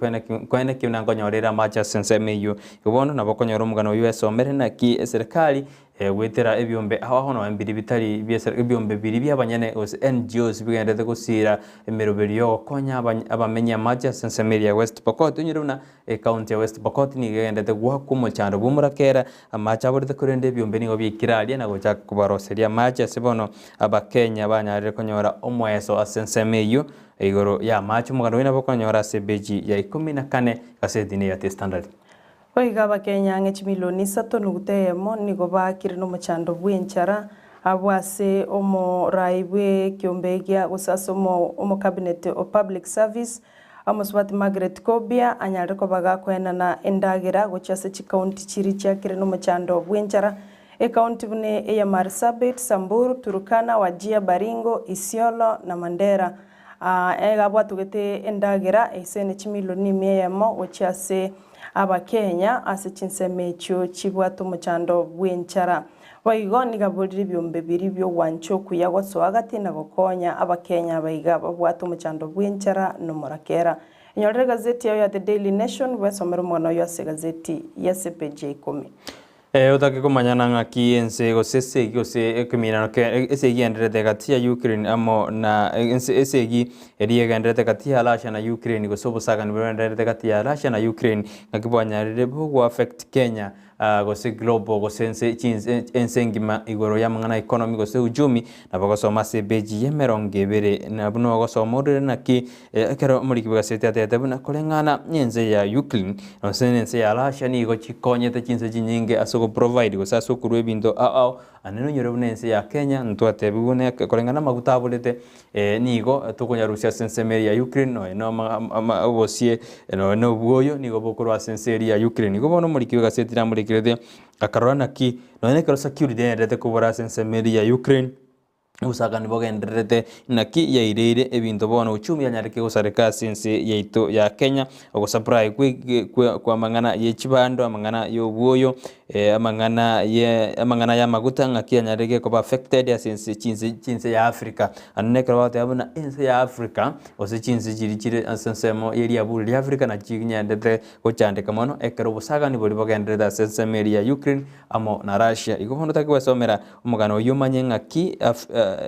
Speaker 12: kwena kibuna konyorera amache senseme yo ibono nabo konyora umugano US omere na ki serikali gwetera ebyombe aho no mbiri bitari byesera ebyombe biri byabanyane NGOs bigendete gusira emeroberi yo konya abamenya maja sensemeri ya West Pokot nyiruna county ya West Pokot ni gendete gwakumo cyando bumurakera amacha borite kurende ebyombe nigo bikiralia na gocha kubaroseria maja sibono abakenya banyarire konyora omweso asensemeyo igoro ya macho mugano wina bokonyora sebeji ya 14 gasetini ya Standard.
Speaker 3: Oiga abakenya ng'echi milioni 3.1 nigo bakire no muchando bw'enchara abwase omorai bwe kiombe gya gusasa omo cabinet of public service amusubati Margaret Kobia anyare ko bagakwena na endagera gochase chikaunti chiri chakire no muchando bw'enchara county bune eya Marsabit, Samburu, Turkana, Wajir, Baringo, Isiolo na Mandera. Ega bwatugete endagera esene chimilioni 100 gochase abakenya ase chinsemecho chibwato muchando bw'enchara baigo nigaburire byombe biri byo wancho kuyagwa so agati na gokonya abakenya baiga babwato muchando bw'enchara no murakera inyorere gazeti ya The Daily Nation bwesomero mwana yo ase gazeti ya CPJ 10
Speaker 12: utake kumanyana ng'aki ense gosese gose ekimirano ke esegienderete gati ya Ukraine amo na esegi eriegenderete gati ya Russia na Ukraine gosobusaga nibenderete gati ya Russia na Ukraine ngakibwanyarire bwo affect Kenya gose global gose ense ngima igoro ya mangana economy gose ujumi na bagosoma sebeji yemerongevere na buno gosomorere naki ekero muri kibagasete atete buna kolengana nyenze ya Ukraine no sense ya Russia ni go chikonyete chinse jinyinge aso provide go saso kurwe bindo aneno nyore bunense ya Kenya ntwate bune kolengana magutabulete nigo tukonyarusia sensemeri ya Ukraine no obosie no bwoyo nigo bokoro senseri ya Ukraine go bono muri kibagasete na muri kirede akarona ki no nekero security ndete kubora sensemeri ya Ukraine usaga nibogenderete naki yairire ebintu bono uchumi yanyarike gusareka sense yaito ya Kenya ogusupply kwa mangana yechibando amangana yobwoyo amangana ya maguta ngaki yanyarike ko affected ya sense chinse ya Africa anekero wate abuna ense ya Africa ose chinse chiri sensemo yeri abuli ya Africa na chinyandete gochande kamono ekero busaga niboli bogenderete sense meri ya Ukraine amo na Russia igohono takwesomera umugano yumanye ngaki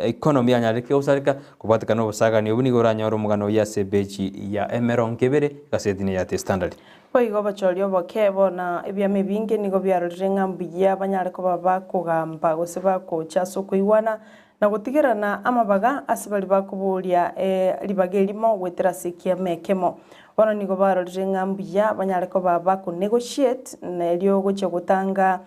Speaker 12: economy anyarike usarika kubatika no busaga ni ubuni goranyoro mugano ya sebeji ya emerongevere gasetini ya Standard
Speaker 3: Oigo bacholio bokebo na ebyame binge nigo byarorire ng'ambuya banyare ko baba kugamba gose bakocha so kuiwana na gutigirana amabaga asibali bakuburia libagelimo gwetera sikia mekemo bono nigo barorire ng'ambuya banyare ko baba ku negotiate nelio goche gutanga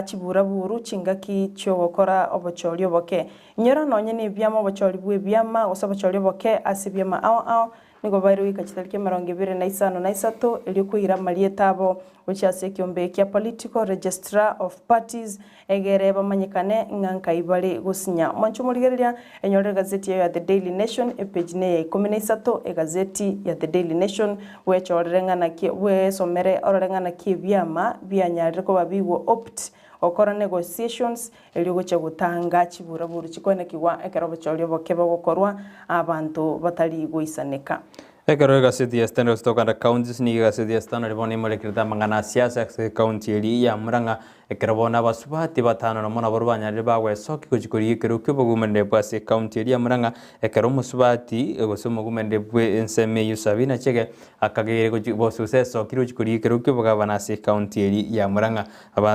Speaker 3: chiburaburu chingaki cyo gukora obocholio boke nyora nonye ni byamo obocholio bwe byama osabocholio boke asibyama ao nigo bari wikachitarike 25 ili kuira malietabo ucyase kiombe kya political registrar of parties egere bamanyikane nganka ibali gusinya mancho murigereria enyorere gazeti ya The Daily Nation page ne 13 gazeti ya The Daily Nation wechorere na ki we somere ororengana ki byama byanyarire ko babigo opt okora negotiations eli goche gutanga chiburaburu chikone kiwa ekerobo cholio bokeba gokorwa abantu batali guisaneka
Speaker 12: ekero gazeti ya Standard stokanda counties ni gazeti ya Standard boni molekirita mangana siasa county eli ya Murang'a ekero bona basubati batano no mona borubanyarire bagwesoki kujikuriye kero kibogumende bwase county eli ya Murang'a ekero musubati gosomo gumende bwe enseme yusabina chege akagere kujibosuse so kiro jikuriye kero kibogabana se county eli ya Murang'a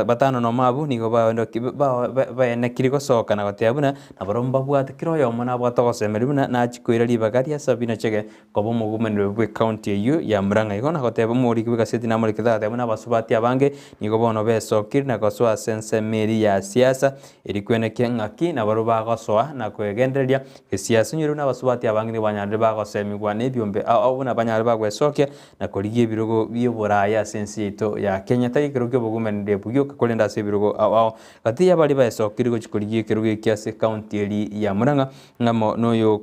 Speaker 12: batano no mabu nigo ba nekiriko soka na gotyabuna na boromba bwate kiro yo mona bwatogosemeribuna na chikwira libagaria sabina chege kobo mugumende bwe county eyo ya Murang'a igona goteba muri kibigazeti na muri kidate buna basubati abange nigo bono besokiri na goswa sense meri ya siasa erikwene kengaki na baru bagoswa na kwegenderia siasa nyuru na basubati abange ni banyarire bagosemigwa nebyombe abuna banyarire bagwesokia na korigie birogo byoboraya sense ito ya Kenya tari kirogo bugumende bugyo kolenda se birogo gati ya bali besokiri go chikorigie kirogo kiase county eri ya Murang'a ngamo noyo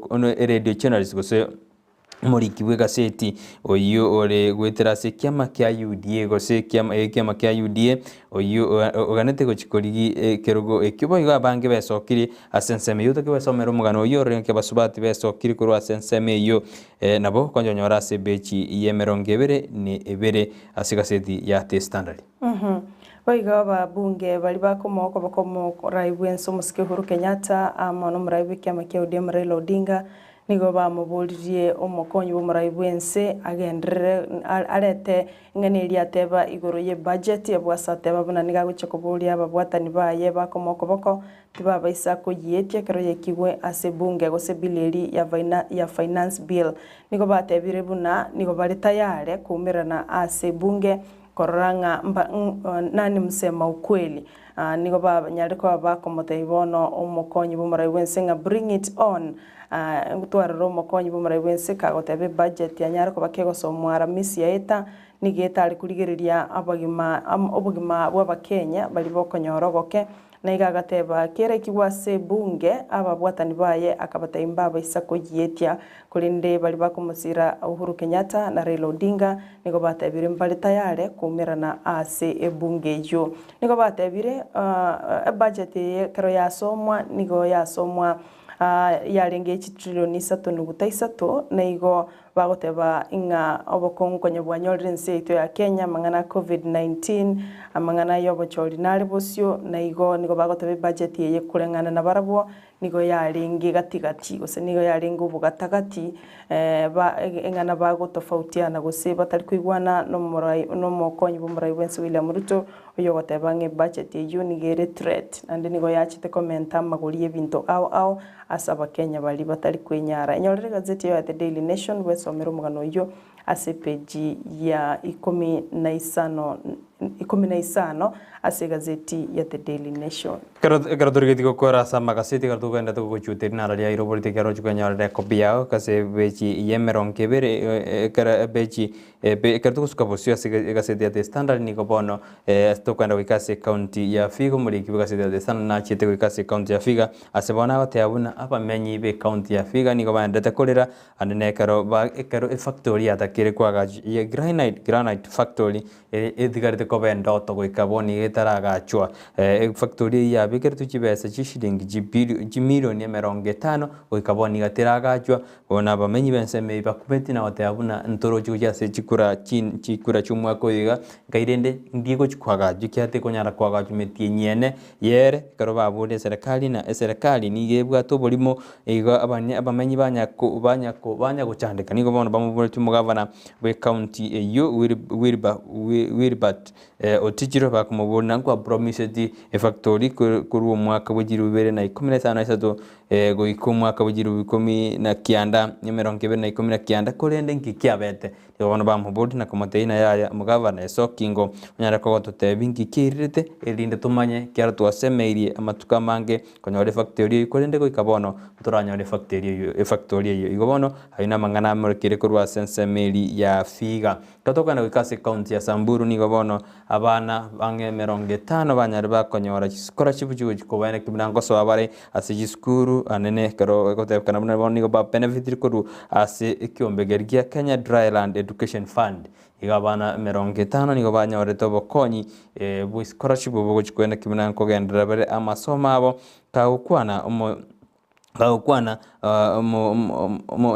Speaker 12: radio channels gose muri kibwe gaseti oyo ore gwetera se kiama kya UDA gose kiama kya UDA oyo oganete gochikorigi kerogo ekibo iga bange besokiri asenseme yuto kibesomero mugano oyo ore kebasubati besokiri kurwa asenseme yo nabo konjonyora se bechi yemerongevere ni ebere asigaseti ya The Standard
Speaker 3: Baiga babunge bali bakomoko bakomoraibu enso musike Uhuru Kenyatta amono muraibu kiama kia ODM Raila Odinga nigo bamuburirie omokonyi b'omuraibu ense agendere arete ng'ani ateba igoro ye budget yabwasateba buna niga gucha kuburia ababwatani baye bakomoko boko tibabaisa kuyietia kero yekigwe ase bunge gose bileri ya finance bill nigo batebire buna nigo bali tayari kumirana ase bunge koranga nani msema ukweli nigo nyariko bakomote ibono omokonyi b'omuraibu ense nga bring it on ngutwarira omokonyi b'omuraibu ense kagotebe budget ya nyariko bakegosomwara misi yaeta nigeta ari kurigiriria obugima bw'abakenya bali bokonyorogoke na igagateba kera kiwase bunge ababwatani baye akabateimba baisa kuyietia kulinde bali bakumusira Uhuru Kenyatta na Raila Odinga nigo batebire mbali tayari kumirana ase ebunge yo nigo batebire budget ye kero yasomwa nigo yasomwa yarenge trilioni 3.3 na igo bagoteba inga obokongonya bwanyorire nse ito ya Kenya mangana COVID-19 amangana yobochori nari bosio na igo nigo bagoteba budget ye kurengana na barabo nigo yarenge gatigati gose nigo yarenge ubugatagati engana bagotofautiana gose batari kuigwana no mokonyi b'omuraibu ense William Ruto uyo goteba nge budget ye nigere threat and nigo yachite komenta magori ebinto au asaba Kenya bali batari kwenyara enyorere gazeti ya The Daily Nation wesomero mugano yo ase page ya 15 ase gazeti ya The Daily Nation
Speaker 12: karo turgeti ko kora sama gazeti karo tukenda tuko chutir na ralia iro polite karo chukanya re kopiao kase bechi yemeron kebere kara bechi karo tuko sukaposio ase gazeti ya The Standard ni kopono tukenda wikase county ya Vihiga muri kibugazeti ya The Standard na chete wikase county ya Vihiga ase bona bate abuna apa menyi be county ya Vihiga ni kobanda takolera anene karo factory atakire kwa ya granite factory edigarite kobenda togoikaboni getaragachwa factory ya bikere tuchibesa chishiringi jimilioni 50 goikaboni gatiragachwa bona bamenyi benseme bakubeti na wateabuna ntoro chujase chikura chumwa koiga gairende ndigo chikwaga jikyate konyara kwaga jumetie nyene yere karo babure serikali na serikali nigebwa to bolimo iga abamenyi banya guchandika nigo bona bamubure tumugavana we county yo Wilbert Otijiro bakumubona kwa promise di factory kuri umwaka bugiru 2015 go ikumwaka bugiru 19 2019 korende ngikyabete yobona bamubudi na komoteina ya mugavana esokingo nyara ko totebingi kirite elinde tumanye kyara twasemeirie amatuka mange konyore factory korende go ikabono turanyore factory iyo igobono haina mangana murikire kurwa sensemeli ya Vihiga katoka na wikase county ya Samburu nigobono abana bange 50 banyari bakonyora scholarship kibane kibinango so abare asiji skuru anene karo gotebkana bana nigo ba benefit kuru ase ikyombegergia Kenya Dryland Education Fund igabana 50 nigo banyore to bokonyi bu scholarship bo chikwenda kibinango gendera bare amasomo abo kaukwana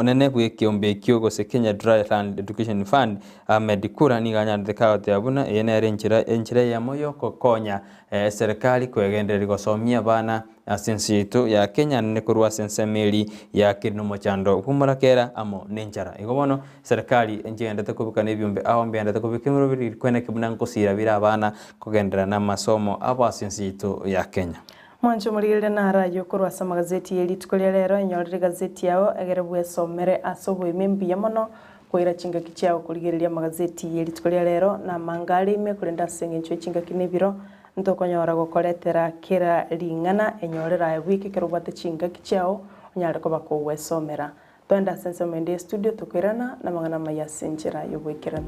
Speaker 12: nene bwe kiombe kyogo se Kenya Dryland Education Fund medikura ni ganya ndekawate abuna yene renchira ya moyo kokonya serikali kwegendera gosomia bana asensitu ya Kenya ne kurwa sensemeli ya kirino mochando kumurakera amo nenchara igobono serikali njenda tekubukana ebyombe aho mbenda tekubikemero biri kwene kibunanko sira bira bana kugendera na masomo abo asensitu ya Kenya
Speaker 3: Mwancho murigire na radio kurwa sama gazeti yeli tukolia lero enyorire gazeti yao egere bwesomere asobo imembi yamono koira chinga kichao kuligirelia magazeti yeli tukolia lero na mangali ime kurenda sengencho chinga kinebiro ntokonyora gokoretera kira lingana enyorera wiki kerubate chinga kichao onyare ko bakowesomera twenda sense mende studio tukwirana na mangana maya senjera yobwekirana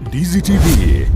Speaker 2: Ndizi TV,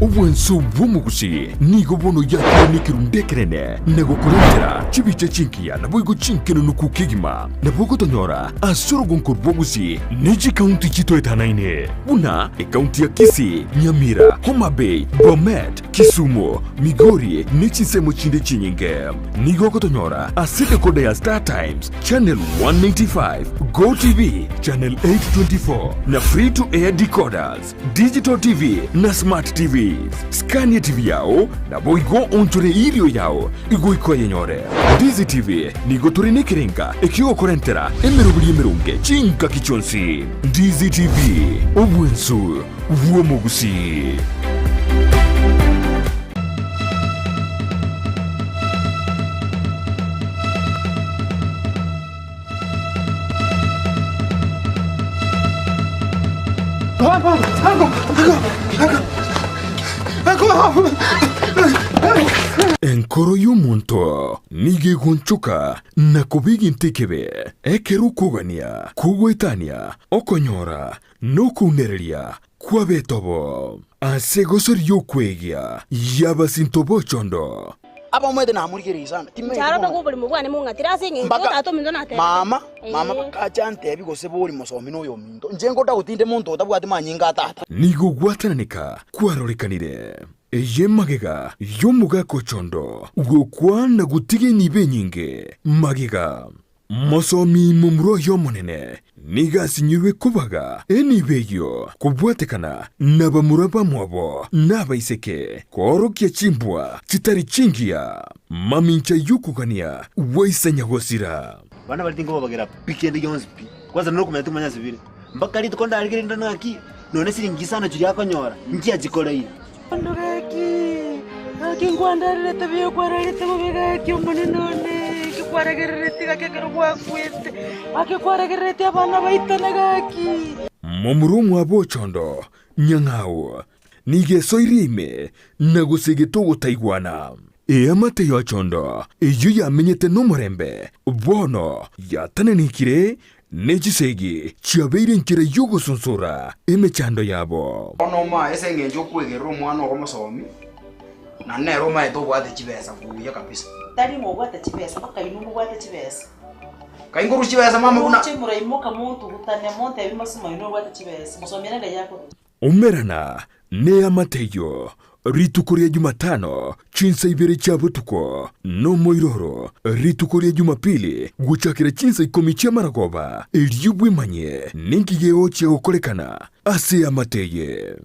Speaker 2: obwenso bw'omugusi nigo bono yakubonekerwa ndekerene nagokurengera chibiche chinkia naboigo chinkeno nukukigima nabogotonyora asorogonko bwogusi neji kaunti chitoetanaine buna ekaunti ya Kisii, Nyamira, Homa Bay, Bomet, Kisumu, Migori nechisemo chinde chinyinge nigogotonyora asete koda ya Star Times Channel 195, Go TV Channel 824 na free to air decoders, Digital TV na Smart TV. Scania TV yao na boigo onchore irio yao igoiko yenyore. Ndizi TV nigo turenekerenga ekio korentera emerunge chinka kichonsi. Ndizi TV obwensu vuomugusi. Enkoro y'omuntu nige gonchoka na kubigi ntekebe ekeru kugania kugwetania okonyora no kunereria kwa betobo asegosori yokwegia yabasintobo chondo
Speaker 5: aba mwede na murigiri sana
Speaker 13: cyaro no kubuli mubwane mungatira singe tato mindo nate
Speaker 5: mama bakachante bigose buri musomi no yo mindo njengo dagutinde muntu otabwati manyinga tata
Speaker 2: nigo gwatananika kwarorekanire eye magega yomuga kochondo ugokwana gutige nibe nyinge magega mosomi mumro yomonene niga sinyirwe kubaga enibeyo kubwatekana nabamuraba mwabo nabaiseke korokia chimbwa chitari chingia mamincha yukugania waisanya gosira
Speaker 14: bana balitingo babagera pikendi yonspi kwanza no kumenya tumanya zibiri mpaka lito konda aligenda naki none siringisana churi yakonyora ngia jikoleira
Speaker 6: Aki ngwandarire tabiyo kwararite mubigaki umune none kikwaregerete gakekero gwakwete akikwaregerete abana baitanagaki
Speaker 2: momuru mwabo chondo nyangao nige soirime nagusege togo taigwana amate yo chondo eyo yamenyete no murembe bono yatanenikire nechisegi chiabeire nkire yugo sonsora emechando yabo
Speaker 5: ono ma ese ngenjo kwegero mwana okomosomi na nero ma eto bwate chibesa kuya kabisa
Speaker 6: tari mo bwate chibesa baka inu bwate chibesa
Speaker 5: kainguru chibesa mama kuna
Speaker 6: chimura imoka muntu gutane monte abimasuma inu bwate chibesa musomera ngayako
Speaker 2: umerana ne amateyo ritukuria Jumatano chinsa ibere chabutuko no moiroro ritukuria Jumapili guchakira chinsa ikomi cha maragoba eliubwe manye ninki yeo chia ukolekana ase amateye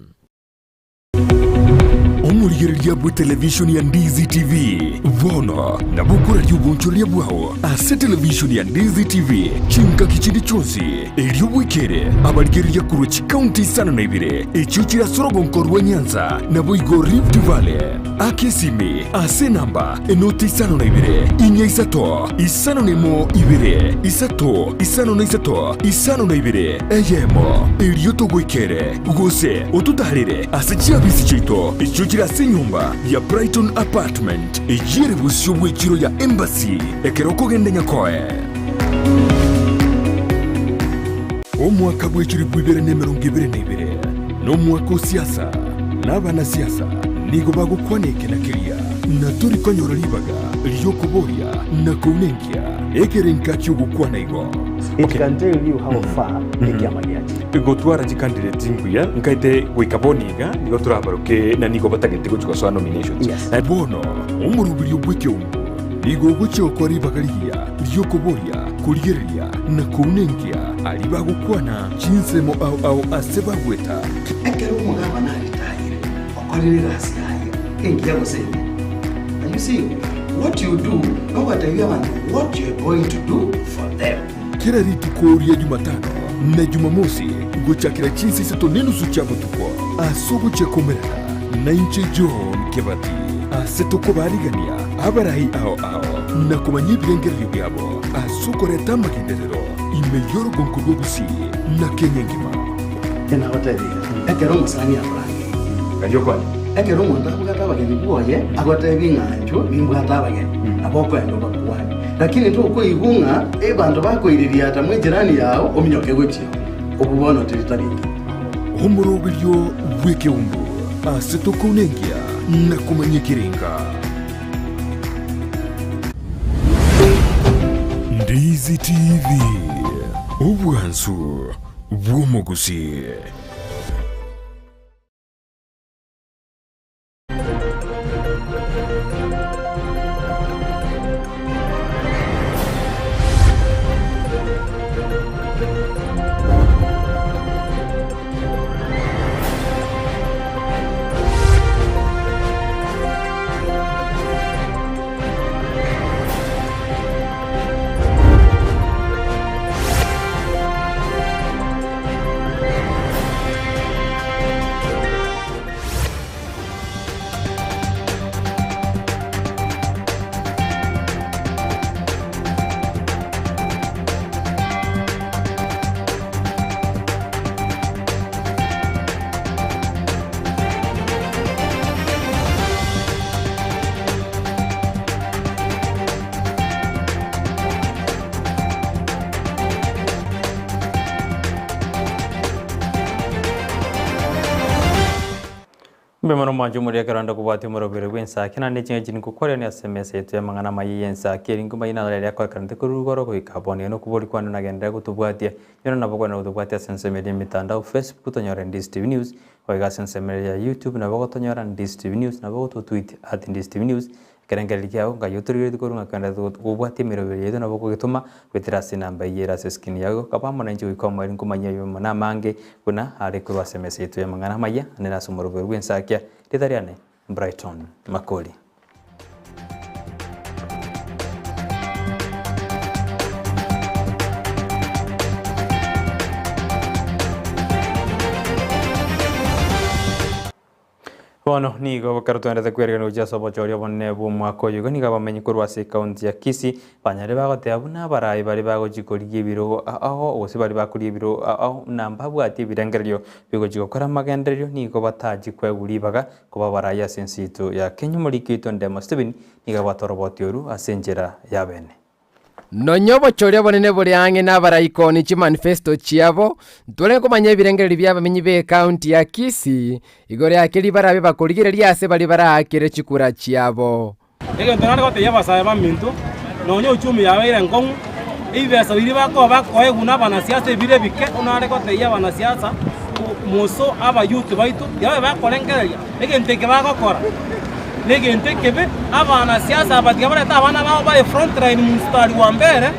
Speaker 2: omurigereria bwe television ya Ndizi TV vono na bukura yubunchuria bwao ase television ya Ndizi TV chinka kichindi chonsi eliubwekere abarigereria kuruchi county sana na ibire echuchira sorogonkorwa Nyanza na boigo Rift Valley akesimi ase namba enoti sana na ibire inya isato isano nemo ibire isato isano na isato isano na ibire eyemo elioto gwekere gose otutarire ase chiabisi chito echuchira se nyumba ya Brighton apartment ejire busyo bwekiro ya embassy ekeroko gende nyakoe omwaka bwekiri bwibere nemerongo ibere n'ibere n'omwaka siasa n'abana siasa nigo bagukwaneke na kiria na turi konyora libaga lyokuboria na kunenkia ekerenka cyugukwana igo.
Speaker 1: It can tell you how far ekiama giachi
Speaker 12: gotwara candidate nguya nkaite gwikaboniga nigo turabaruke na nigo batagete gucuka so nominations
Speaker 2: bono umurubiri ubwekyo nigo gucyo kori bagariya lyokuboria kurigeria na kunenkia ali bagukwana chinsemo au aseba gweta
Speaker 14: ekero umugaba na retire okorere rasikaye kengia goseni. And you see what you do no what you want what you are going to do for them.
Speaker 2: Kira ritukoria Jumatano na Jumamosi guchakira chinsi sato nenusu chabutuko asubu chekomerera na inche John Kebati asetoko barigania abarahi ao na kumanyi byengeryo byabo asukoreta makinderero imeyoro gonkugo gusi na kenyengima
Speaker 14: tena watari ekero musani abrangi
Speaker 12: kanyo kwani
Speaker 14: ekero mwanda bugata bageni bwoye agote binganjo bimbwata bageni aboko endo bakwani lakini tu uko igunga bantu bakoiriria ata mwe jirani yao ominyoke gutyo obubono tiritariki
Speaker 2: omurobiryo bweke umbu asetoko nengia na kumanyikiringa. Ndizi TV, obwansu bw'omuguzi.
Speaker 12: Bemano majumu ya karanda kubati umurobere w'Ensakia na nechinga chini kukorera ni SMS yetu ya mangana mayi Ensakia ringuma ina ya kwa karanda kurugoro ko ikabone no kubori kwano nagendera kutubwatia yono naboko na kutubwatia sense media mitandao Facebook tonyora Ndizi TV News kwa sense media YouTube naboko tonyora Ndizi TV News naboko tweet @Ndizi TV News kerengeli kyao ngayoturire dikorunga kanda kubwatia mirobere yetu naboko gituma kwitirasi namba yera seskini yago kapamo na njuko kwa mwari ngumanya yo na mange kuna ari kurwa SMS yetu ya mangana maya nena sumurobere w'Ensakia Tidariane Brighton Makori. Bono nigo bakarutwendete kwerigana ujaso bochoria bonne bumwako yugo niga bamenyi kurwase county ya Kisii banyare bagote abuna barayi bari bagojikoriye biro aho ose bari bakuriye biro aho namba bwati birengerio bigojikora magenderio nigo bataji kweguribaga kuba barayi asensito ya Kenya muri kito ndemo Steven niga batoroboti oru asenjera yabene.
Speaker 15: Nonyobo choria bonene buri ange na barayikoni chi manifesto chiabo tole komanya birengeri by'abamenyi be county ya Kisii igore akiri barabe bakorigere lyase bali barakire chikura chiabo
Speaker 16: ege ntanane gote yabasaya bamintu nonyo uchumi yawe ire ngongu ibesa biri bako eguna bana siasa bire bike unare gote yabana siasa muso aba youth baitu yawe bakorengereria ege nteke bagokora nege ntekebe abana siasa abatika bareta abana babo ba front line mustari wa mbere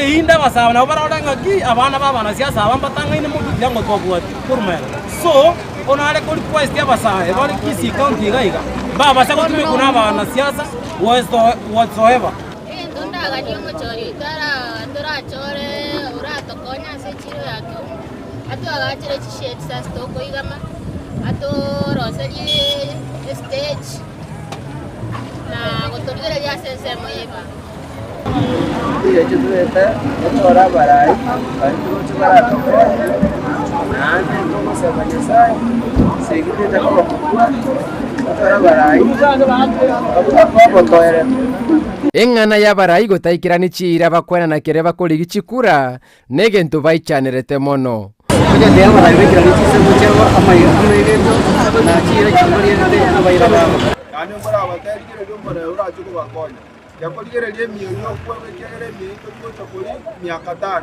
Speaker 16: inda basaba na baroranga ki abana b'abana siasa abambatanga ine mutu yango twabwati kurma so onale ko request yabasaya bari Kisii county gaiga baba sako tume kuna abana siasa whatsoever
Speaker 13: ndonda ganyo mochori tara chore urato konya se chiro yako atu agachire chishet sasa toko igama atu roseli stage na gotorigere ya sense moyeba
Speaker 9: iya chitueta otora barai kandi chibarato nande ngomo sabanyesa segiteta ko otora barai ko toere
Speaker 15: engana ya barai gotaikirani chira bakwena na kere bakori gichikura negento baichanerete mono
Speaker 9: kuje de barai bekirani chise muchewa amayi amegeto na chira chimoriente abaira babo
Speaker 17: kandi ngora abatarigere byomora uraje ko bakonya yakorigere lyemiyo yokwebekere myito kuri myaka 5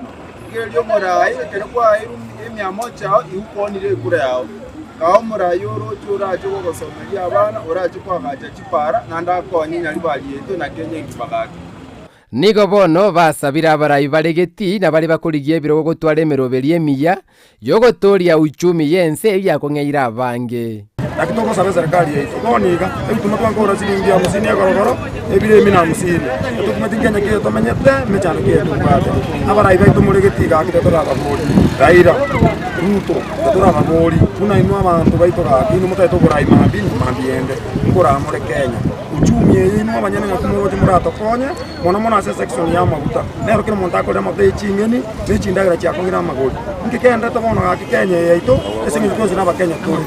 Speaker 17: igere lyomorai ekere kwa emyamocha iukonire kure yao kawo morai orocho uraje ko gosomeria abana uraje kwa gacha chipara nanda konyi nyali balieto na Kenya ikibagaki
Speaker 15: nigo bono basabira abarayi baregeti na bari bakurigiye biro gotware meroberi emiya yogotoria uchumi yense yakong'eira abange
Speaker 17: akitoko sabe serikali yetu koniga ebituma twankora silingi ya musini ya gorogoro ebire mina musini tukumetingenya kiyo tomenyete mechano kiyo tukwate abarayi baitu muregetiga akitetora ababori raira ruto tetora ababori kuna inua abantu baitu gakinu mutaito burayi mambiende ngora muri Kenya uchumi yinu abanyene ngakumwoje muratokonye mona ase section ya maguta nero kino monta akore amabe chingeni bechindagira cyakongira amagori ngikenda tobono gakikenya yaito esingi zikozi na bakenya turi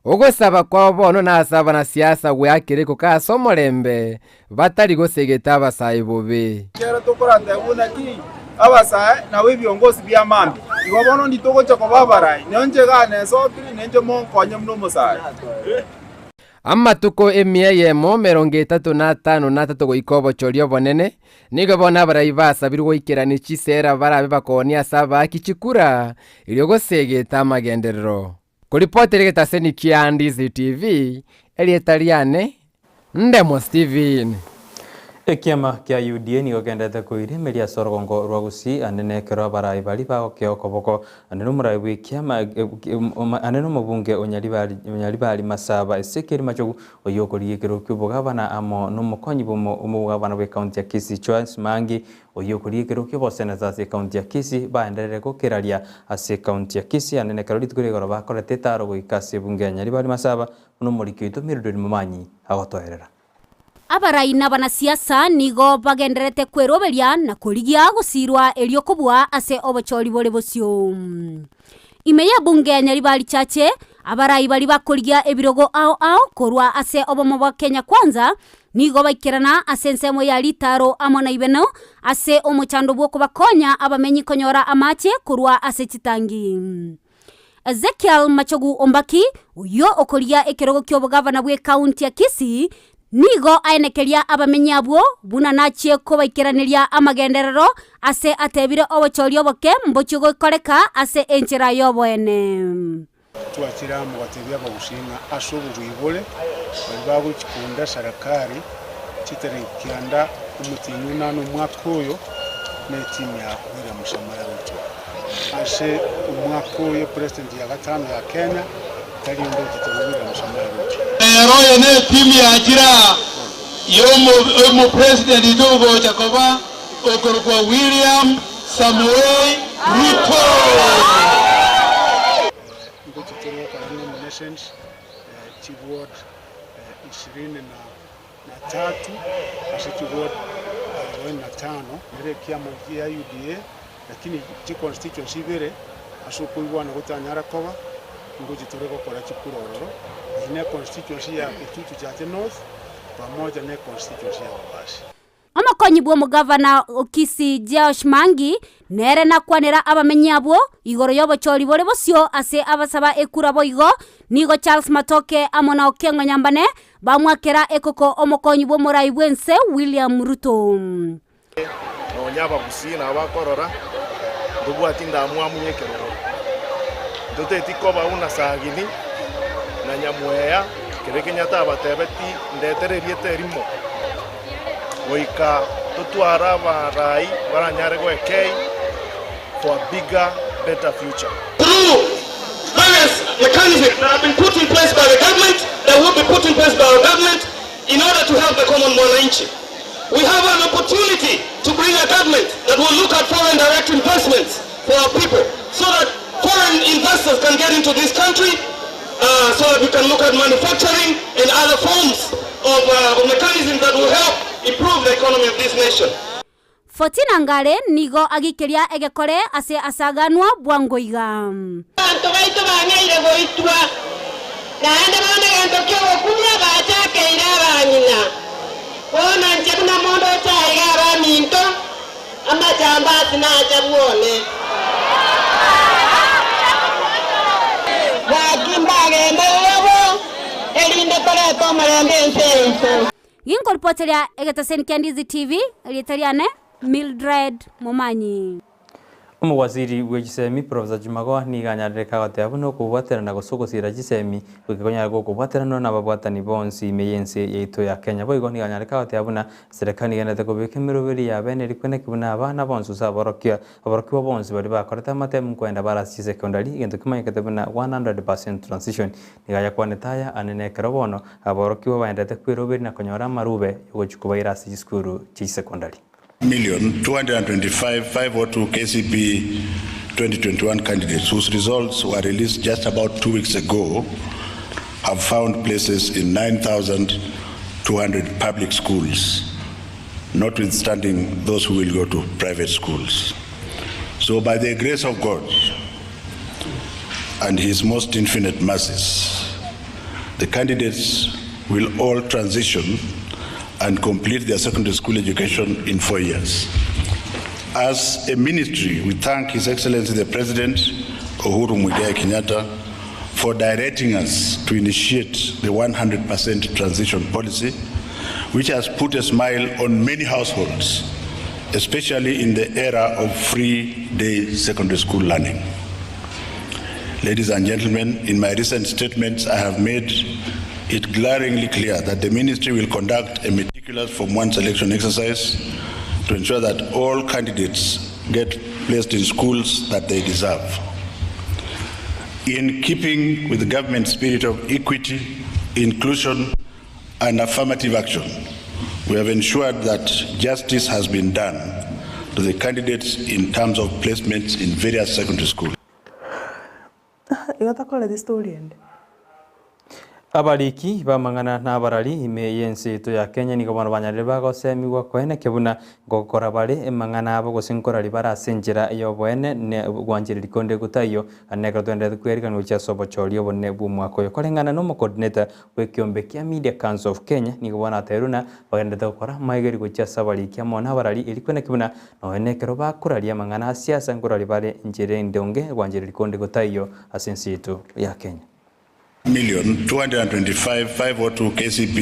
Speaker 15: ogosaba kwa bono na asaba na siasa gwakireko ka somorembe batari gosegeta abasayi bobe
Speaker 17: kera tokorata ubona ki abasayi nawe byongozi bya mambi ibo bono nditoko chako babarai nonje gane sokiri nenje monkonye mno musayi
Speaker 15: amatuko emia yemo 35 goika obochori obonene nigo bona abarai basabirwe goikera chisera barabe bakonia saba kichikura ilio gosegeta amagenderero kuripoteri getaseni kia Ndizi TV elietariane Ndemo Steven.
Speaker 12: Ekiama kia UDA nigo kendete kuirimeria sorogongo rwagusi anene kero barai bali bagokeo koboko anene murai wikiama anene mubunge onyalibali masaba esekeri machogu oyokori kero kubugabana amo numukonyi bomo umugabana we county ya Kisii Choice Mangi oyokori kero kubo senators ya county ya Kisii baenderere gukiraria ase county ya Kisii anene kero litukuri goro bakorete taro goikase bunge anyalibali masaba numuriki itumiriro mumanyi agotwerera
Speaker 18: abarai na banasiasa nigo bagenderete kweroberia na kurigia gusirwa elio kubwa ase obochori bore bosio imeya bunge anyalibali chache abarai bali bakurigia ebirogo ao korwa ase obomo bwa Kenya Kwanza nigo baikirana ase nsemo ya litaro amona ibeno ase omochando bwo kubakonya abamenyi konyora amache korwa ase chitangi Ezekiel Machogu Ombaki uyo okoria ekerogo kyo gavana bwe county ya Kisii nigo aenekeria abamenyi abwo buna nachie ko baikiraniria amagenderero ase atebire obochori oboke mbochigo koreka ase enchera yoboene
Speaker 19: twakira mu batebya bagushinga ashobugwibole bali bagukunda sarakari kiterekianda umutinyu nano mwakoyo netimu ya kuira mushamara ruto ase umwakoyo president ya gatano ya Kenya tali ndo kiteruira mushamara ruto
Speaker 20: royo ne timu ya ajira yomo president ndogo chakoba okorwa William Samuel Ruto
Speaker 19: ngo kiteruira kana nominations chiward 23 ase chiward 45 nere kiamo ya UDA lakini chi constituency bere asokuwa na gutanyara koba ngo kiteruira gukora chikurororo ine constituency ya Kitutu cha North pamoja na constituency ya Wabasi
Speaker 18: amakonyi bwo mugavana Kisii Josh Mangi nere na kwanera abamenyi abo igoro yobochori bore bosio ase abasaba ekura boigo nigo Charles Matoke amona Okengo Nyambane bamwakera ekoko omokonyi bwo murai bwense William Ruto
Speaker 21: nonyaba busina abakorora ndubwatinda amwamunyekero ndote tikoba una sagini na nyamweya kereke nyata batebeti ndetererie terimo oika tutwara barai baranyare gwekei for a bigger better future
Speaker 20: through various mechanisms that have been put in place by the government that will be put in place by our government in order to help the common mwananchi. We have an opportunity to bring a government that will look at foreign direct investments for our people so that foreign investors can get into this country so that we can look at manufacturing and other forms of mechanisms that will help improve the economy of this nation.
Speaker 18: Fortina Ngare nigo agikeria egekore ase asaganwa bwangoiga.
Speaker 22: Anto baitu bangaire goitwa. Na ande bana ganto kyo kunya bacha keira banyina. Bona nje kuna mondo chaiga ba minto. Ama chamba sina chabuone. Wakimba ndewo. Elinde pale to marende nsenso.
Speaker 18: Yinkorpoteria egetaseni kia Ndizi TV elietariane Mildred Momanyi.
Speaker 12: Umwaziri w'Gisemi Professor Jumago niganyareka gateabu no kubwatera na gusogosira Gisemi ukikonya go kubwatera no nababwatani bonsi meyense yeito ya Kenya boigo niganyareka gateabu na serikali genete kubike mirubiri ya bene rikwene kibuna abana bonsu saborokia aborokiwa bonsi bari bakoreta matemu kwenda barasi secondary gento kimanye katebuna 100% transition nigaya kwanetaya anene kerobono aborokiwa baendete kwirubiri na konyora marube yogochukuba irasi skuru chi secondary
Speaker 23: 1,225,502 KCP 2021 candidates whose results were released just about 2 weeks ago have found places in 9,200 public schools, notwithstanding those who will go to private schools. So by the grace of God and His most infinite mercies, the candidates will all transition and complete their secondary school education in 4 years. As a ministry, we thank His Excellency the President, Uhuru Muigai Kenyatta, for directing us to initiate the 100% transition policy, which has put a smile on many households, especially in the era of free-day secondary school learning. Ladies and gentlemen, in my recent statements, I have made it glaringly clear that the ministry will conduct a meticulous Form 1 selection exercise to ensure that all candidates get placed in schools that they deserve. In keeping with the government's spirit of equity, inclusion, and affirmative action, we have ensured that justice has been done to the candidates in terms of placements in various secondary schools.
Speaker 12: Abariki bamangana na abarari ime yensi to ya Kenya ni gobana banyarire bagosemi gwa kwene kebuna gokora bari emangana abo gosinkora libara senjira iyo bwene ne gwanjiri likonde gutayo aneka twende kwerika no chasobo chorio bonne bumwako yo kolengana no coordinator we kiombe kia Media Council of Kenya ni gobana teruna bagende gukora maigeri gochasa bari kia mona abarari ilikwene kebuna no enekero bakuraria mangana siasa ngora libare njire ndonge gwanjiri likonde gutayo asensi to ya Kenya.
Speaker 23: 1,225,502 KCB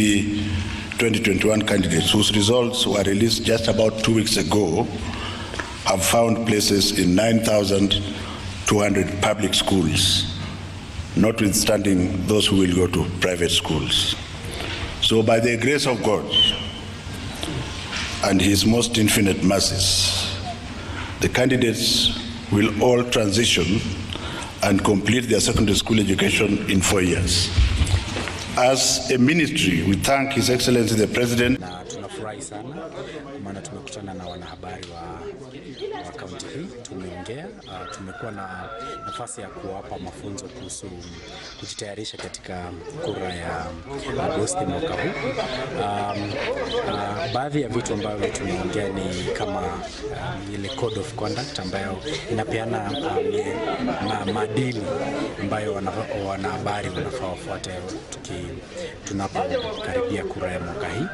Speaker 23: 2021 candidates whose results were released just about 2 weeks ago have found places in 9,200 public schools, notwithstanding those who will go to private schools. So by the grace of God and His most infinite mercies, the candidates will all transition and complete their secondary school education in 4 years. As a ministry, we thank His Excellency the President.
Speaker 4: Na tunafurahi sana maana tumekutana na wanahabari wa kaunti hii, tumeongea, tumekuwa na nafasi ya kuwapa mafunzo kuhusu kujitayarisha katika kura ya Agosti mwaka huu. Baadhi ya vitu ambavyo tumeongea ni kama ile code of conduct ambayo inapeana maadili ambayo wanahabari wanafaa wafuate tunapokaribia kura ya mwaka hii.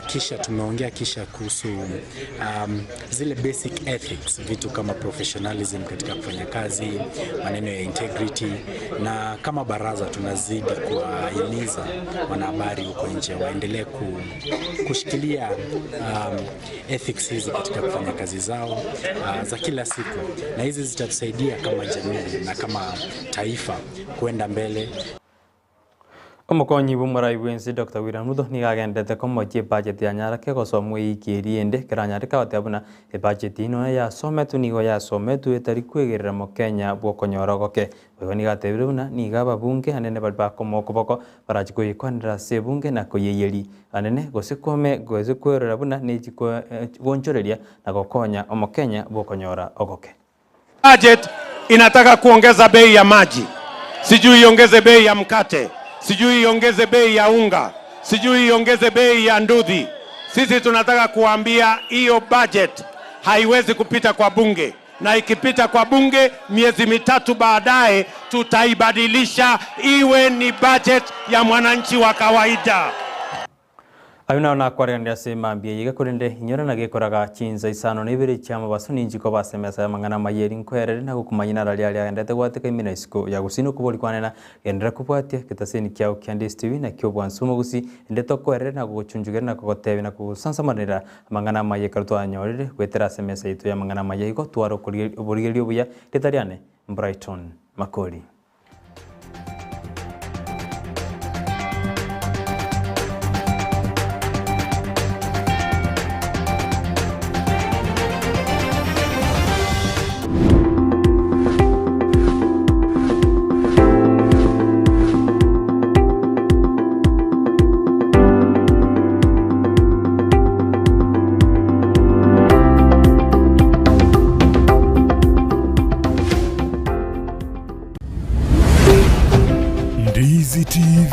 Speaker 4: Kisha tumeongea kuhusu zile basic ethics, vitu kama professionalism katika kufanya kazi, maneno ya integrity, na kama baraza tunazidi kuwahimiza wanahabari huko nje waendelee kushikilia ethics hizi katika kufanya kazi zao za kila siku, na hizi zitatusaidia kama jamii na kama taifa kwenda mbele.
Speaker 12: Omokonyi bumurai bwensi Dr. William Ruto ni gagendete komochie budget ya nyarake gosomwe ikiriende kiranyarika otabuna e budget ino ya sometu nigo ya sometu etari kwegerera mo Kenya bwokonyorogoke oyo ni gatebiruna ni gaba bunge anene balba komokoboko barachiko ikwanira se bunge na koyeyeli anene gosikome gozikwerera buna ni chiko gonchoreria na gokonya omo Kenya bwokonyora ogoke.
Speaker 7: Budget inataka kuongeza bei ya maji, sijui iongeze bei ya mkate, sijui iongeze bei ya unga, sijui iongeze bei ya nduthi. Sisi tunataka kuambia hiyo budget haiwezi kupita kwa bunge, na ikipita kwa bunge miezi mitatu baadaye tutaibadilisha iwe ni budget ya mwananchi wa kawaida.
Speaker 12: Ayuna na kwarendia sema mbia yiga kurinde hinyora na gekoraga chinza isano nibiri chama basoni njiko basemesa mangana mayeri nkwerere na gukumanyina rali ali agendete gwateka imina isiko ya gusino kuboli kwanena gendera kubwatia kitaseni kyao kyandis TV na kyo bwansumo gusi ndeto kwerere na guchunjugera na kugotebe na kusansamanira mangana maye karuto anyorere gwetera semesa itu ya mangana maye iko twaro kurigeli obuya tetariane Brighton Makori.
Speaker 2: Ndizi TV,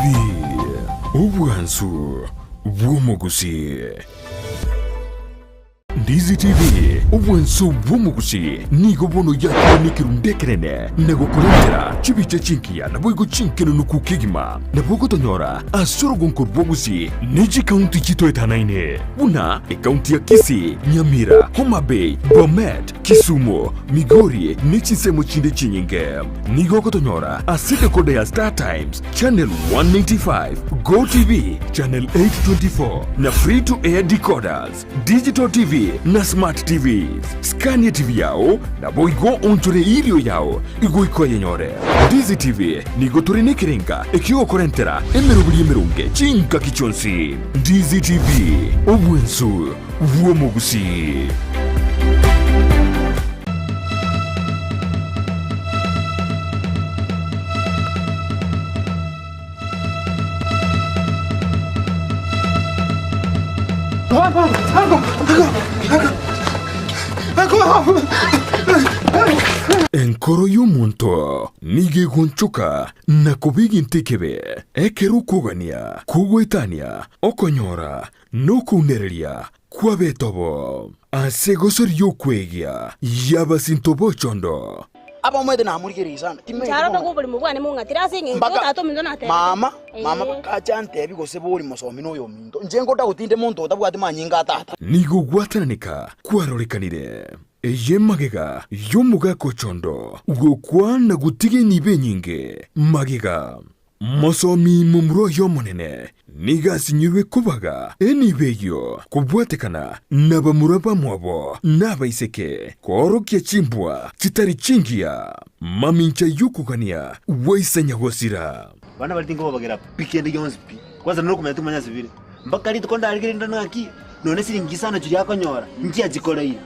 Speaker 2: ubwansu bw'umuguzi. Ndizi TV ubwenso bw'omugusi nigo bono yakubonekera ndekerene nagokurengera chibice chinkiya nabwo chinkeno nukukigima nabwo gotonyora asorogonko bw'ogusi neji kaunti chitoetanaine buna ekaunti ya Kisii, Nyamira, Homa Bay, Bomet, Kisumu, Migori nechisemo chinde chinyinge nigo gotonyora aside kode ya Star Times channel 195, Go TV channel 824 na free to air decoders, digital TV na smart TVs. Scania TV yao na boigo onchore irio yao igo ikoye nyore. Ndizi TV nigo turine kirenga ekio korentera emerubuli emerunge chinka kichonsi. Ndizi TV obwensu vuomugusi. Enkoro y'omuntu nige gonchoka na kubigi ntikebe ekeru kugania kugwetania okonyora nokunereria kwabetobo asegosori yokwegia yabasintobo chondo
Speaker 5: aba mwede na murigiri sana
Speaker 8: charo to kubuli mugwane mungatira singi tato mindo na tebe
Speaker 5: mama bakachante bigose buri musomi no yo mindo njengo da utinde muntu otabwati manyinga tata
Speaker 2: nigo gwatananika kwarorekanire eye magega yomuga kochondo gokwana gutige nibe nyinge magega mosomi mumro yomonene niga sinyirwe kubaga enibeyo kubwatekana nabamuraba mwabo nabaiseke korokia chimbwa chitari chingia mamincha yukugania waisanya gosira
Speaker 10: bana balitingo bagera pikendi yonspi kwanza no kumenya tumanya zibiri mpaka lito konda aligenda naki none siringisana juri yakonyora njia jikoleira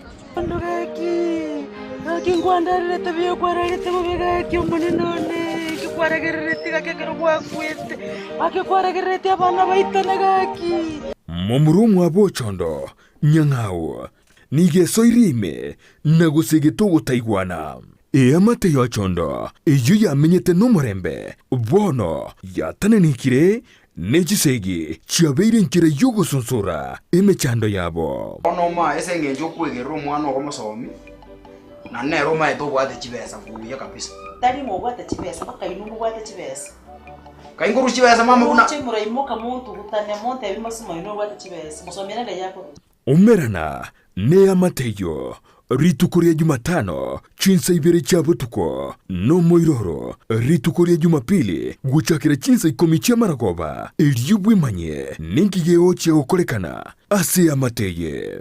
Speaker 8: ngwandare tabiyo kwararete mubega kyomone none kikwaragerete kakekero bwakwete akekwaragirete abana baitanaga
Speaker 2: momuru mwabo chondo nyangao nige soirime nagusege to taigwana amate yo chondo eyo yamenyete no murembe bono yatanenikire nechisegi chabeire nkire yugo sonsura emechando yabo
Speaker 5: ono ma esenge njokwegero mwana okomosomi na nero ma eto bwate chibesa kuya kabisa
Speaker 6: tali mo bwate chibesa baka inu bwate chibesa
Speaker 5: kainguru chibesa mama kuna
Speaker 6: chimura imoka muntu kutane monte ebimosimo inu bwate chibesa musomera yako
Speaker 2: umerana ne amateyo ritukuria Jumatano chinsa ibere chabutuko no moiroro ritukuria Jumapili guchakira chinsa ikomichia maragoba eliubwe manye ningigeo chia okolekana ase amateye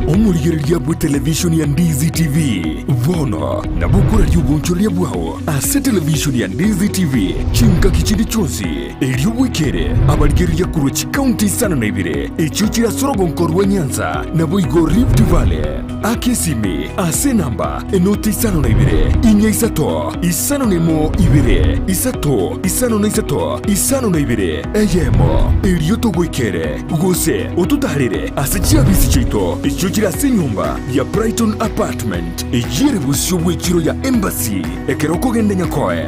Speaker 2: omurigereria bwe television ya Ndizi TV vono na bukura lyubunchoria bwao ase television ya Ndizi TV chinka kichindi chonsi eliubwekere abaligereria kurochi county sana na ibire echuchira sorogonkorwa Nyanza na boigo Rift Valley akesimi ase namba enoti sana na ibire inya isato isano nemo ibire isato isano na isato isano na ibire eyemo elioto gwekere gose otutarire ase chiabisi chito echuchira se nyumba ya Brighton apartment ejire busyo bwekiro ya embassy ekeroko gende nyakoe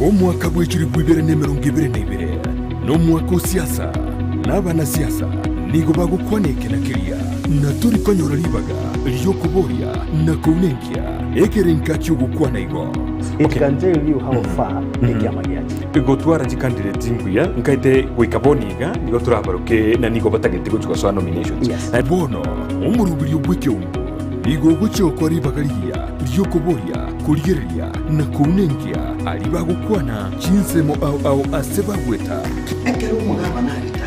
Speaker 2: omwaka bwekiri bwibere nemerongo ibere nebere n'omwaka osiasa n'abana siasa nigo bagukwaneke na kiria na turi konyora libaga lyokuboria na kunenkia ekerenka cyugukwana igo
Speaker 11: It can tell you how far the
Speaker 7: gotwara candidate nguya nkaite gwikaboniga nigo turabaruke na nigo batagete gucuka swa nominations
Speaker 2: bono umurubiri ubwike ungu nigo gucyo kwa ribagariya lyokuboria kurigereria na kunenkia ali bagukwana chinsemo au asebagweta
Speaker 14: ekero mugaba nari